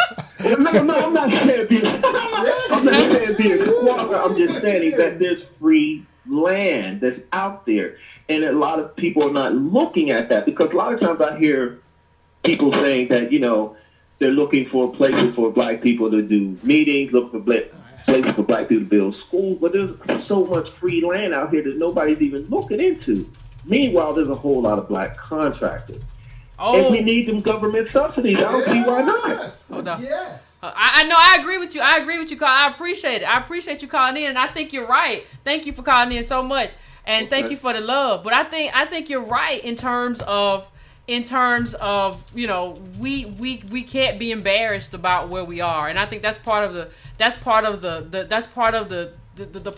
No, I'm not saying be a squatter. I'm just saying that there's free land that's out there, and a lot of people are not looking at that, because a lot of times I hear people saying that, you know, they're looking for places for black people to do meetings, look for places for black people to build schools, but there's so much free land out here that nobody's even looking into. Meanwhile, there's a whole lot of black contractors. And we need them government subsidies. I don't see why not. Hold on. Yes. I know. I agree with you. Carl. I appreciate it. I appreciate you calling in, and I think you're right. Thank you for calling in so much, and thank you for the love. But I think you're right in terms of you know, we can't be embarrassed about where we are, and I think that's part of the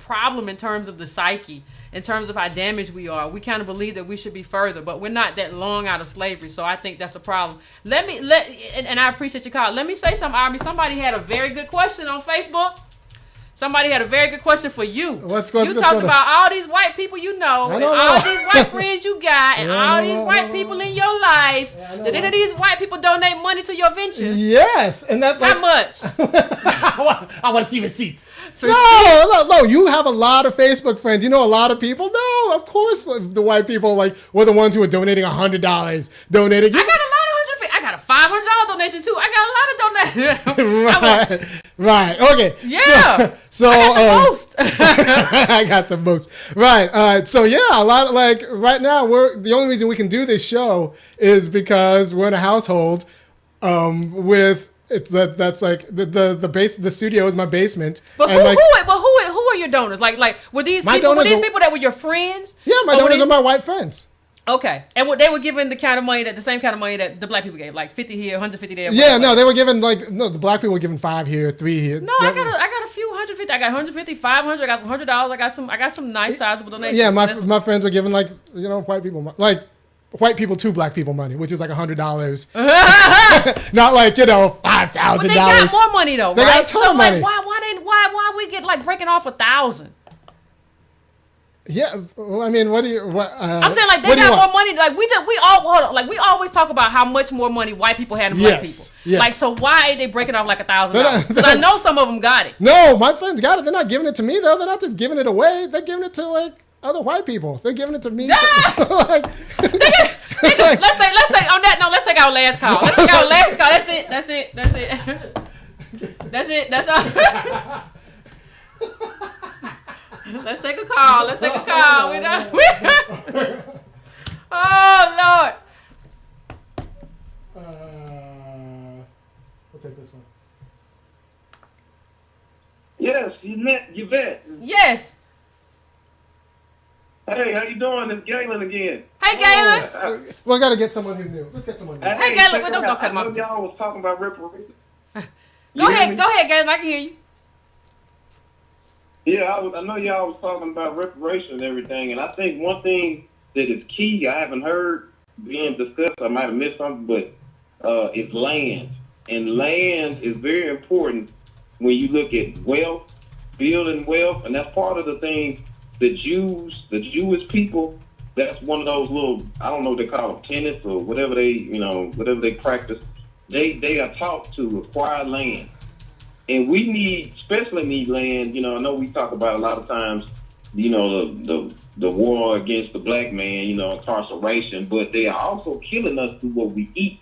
problem in terms of the psyche, in terms of how damaged we are. We kind of believe that we should be further, but we're not that long out of slavery, so I think that's a problem. And I appreciate your call. Let me say something, Army. Somebody had a very good question on Facebook. Somebody had a very good question for you. You talked about all these white people you know, and all these white friends you got, and all these white people in your life. Did any of these white people donate money to your venture? Yes, and that how much? I want to see receipts. So No. You have a lot of Facebook friends. You know a lot of people. No, of course the white people were the ones who were donating $100. Donated. I got a lot of I got a $500 donation too. I got a lot of donations. Right. Okay. Yeah. So I got the most. I got the most. Right. So yeah, a lot right now the only reason we can do this show is because we're in a household with that's like the studio is my basement. But who are your donors? Like were these people that were your friends? Yeah, my donors are my white friends. Okay, and they were given the same kind of money that the black people gave, like 50 here, 150 there. Yeah, no, they were given the black people were given 5 here, 3 here. No, I got a few 150. I got 150, 500. I got some $100. I got some nice sizable donations. Yeah, my friends were given white people white people to black people money, which is like $100. Not $5,000. But they got more money though. They got a ton of money. Why we get breaking off 1,000? Yeah, I mean, I'm saying they got more money. We always talk about how much more money white people had than black people. Yes. So why are they breaking off $1,000? Because I know some of them got it. No, my friends got it. They're not giving it to me though. They're not just giving it away. They're giving it to other white people. They're giving it to me. Let's take on that. No, let's take our last call. That's it. That's all. Let's take a call. We done. Oh Lord. We'll take this one. Yes, Yvette. Yes. Hey, how you doing? It's Galen again. Hey, Galen. We gotta get someone who knew. Let's get someone new. Hey, Galen, don't cut him off. I know y'all was talking about reparations. Go ahead, Galen. I can hear you. Yeah, I know y'all was talking about reparations and everything, and I think one thing that is key I haven't heard being discussed, I might have missed something, but is land. And land is very important when you look at wealth, building wealth, and that's part of the thing. The Jewish people, that's one of those little, I don't know what they call them, tenants or whatever they practice. They are taught to acquire land. And we especially need land. I know we talk about a lot of times, the war against the black man, incarceration, but they are also killing us through what we eat.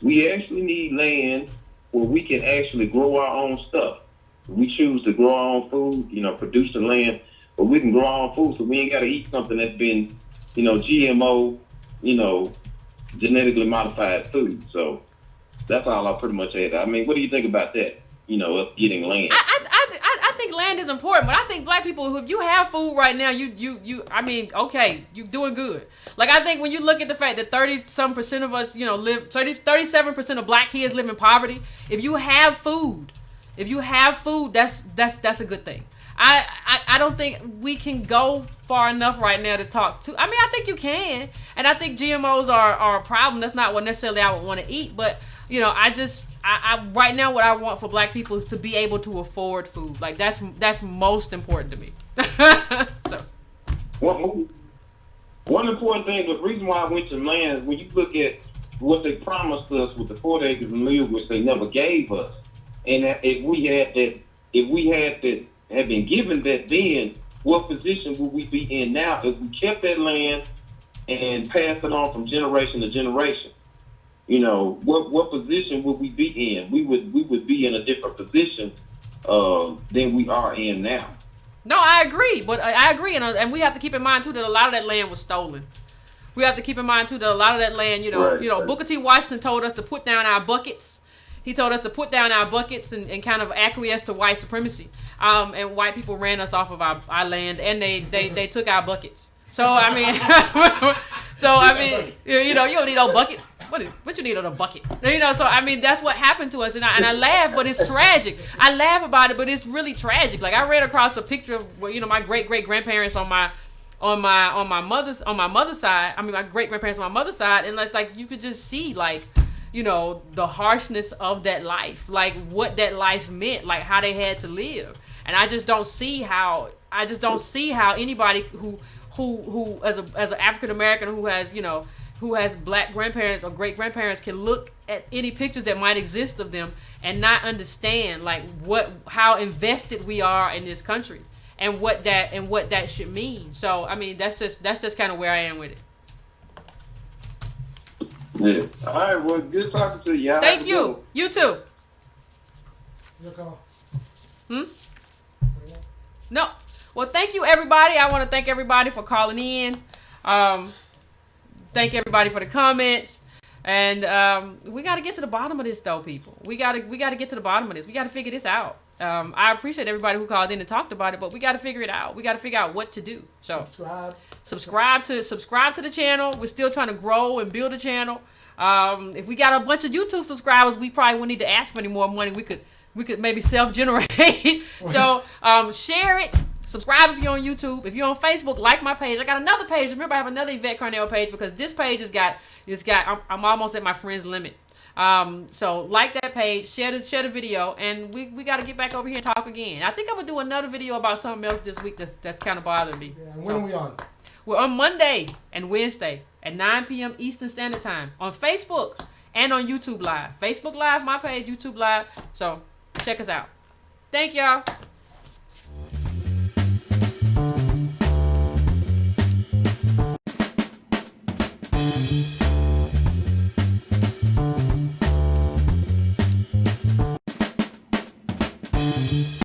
We actually need land where we can actually grow our own stuff. we choose to grow our own food, produce the land, but we can grow our own food, so we ain't got to eat something that's been, GMO, genetically modified food. So that's all I pretty much had. I mean, what do you think about that? Us getting land. I think land is important, but I think black people, if you have food right now, okay, you're doing good. Like, I think when you look at the fact that 30-some% of us, 37% of black kids live in poverty. If you have food, that's a good thing. I don't think we can go far enough right now to talk to. I think you can, and I think GMOs are a problem. That's not what necessarily I would want to eat, but I right now what I want for black people is to be able to afford food. Like, that's most important to me. So, one important thing, the reason why I went to land, when you look at what they promised us with the 40 acres and live, which they never gave us, and that if we had been given that then, what position would we be in now if we kept that land and passed it on from generation to generation? What position would we be in? We would be in a different position than we are in now. No, I agree, but I agree, and we have to keep in mind too that a lot of that land was stolen. We have to keep in mind too that a lot of that land, Right. Booker T. Washington told us to put down our buckets. He told us to put down our buckets and kind of acquiesce to white supremacy. And white people ran us off of our land, and they took our buckets. So I mean, you don't need no bucket. What you need on a bucket? So I mean, that's what happened to us, and I laugh, but it's tragic. I laugh about it, but it's really tragic. Like, I ran across a picture of my great grandparents on my mother's side. I mean, my great grandparents on my mother's side, and it's like you could just see the harshness of that life, like what that life meant, like how they had to live, and I just don't see how anybody who as an African American who has black grandparents or great grandparents can look at any pictures that might exist of them and not understand how invested we are in this country and what that should mean. So I mean, that's just kind of where I am with it. Yeah. All right. Well, good talking to you. Thank you. You too. Your call. No. Well, thank you, everybody. I want to thank everybody for calling in. Thank everybody for the comments. And we got to get to the bottom of this, though, people. We got to get to the bottom of this. We got to figure this out. I appreciate everybody who called in and talked about it, but we got to figure it out. We got to figure out what to do. So subscribe to the channel. We're still trying to grow and build a channel. If we got a bunch of YouTube subscribers, we probably wouldn't need to ask for any more money. We could maybe self-generate. So share it. Subscribe if you're on YouTube. If you're on Facebook, like my page. I got another page. Remember, I have another Yvette Carnell page because this page I'm almost at my friend's limit. So like that page, share the video, and we got to get back over here and talk again. I think I'm gonna do another video about something else this week that's kind of bothering me. Yeah, when are we on? We're on Monday and Wednesday at 9 p.m. Eastern Standard Time on Facebook and on YouTube Live. Facebook Live, my page, YouTube Live. So check us out. Thank y'all.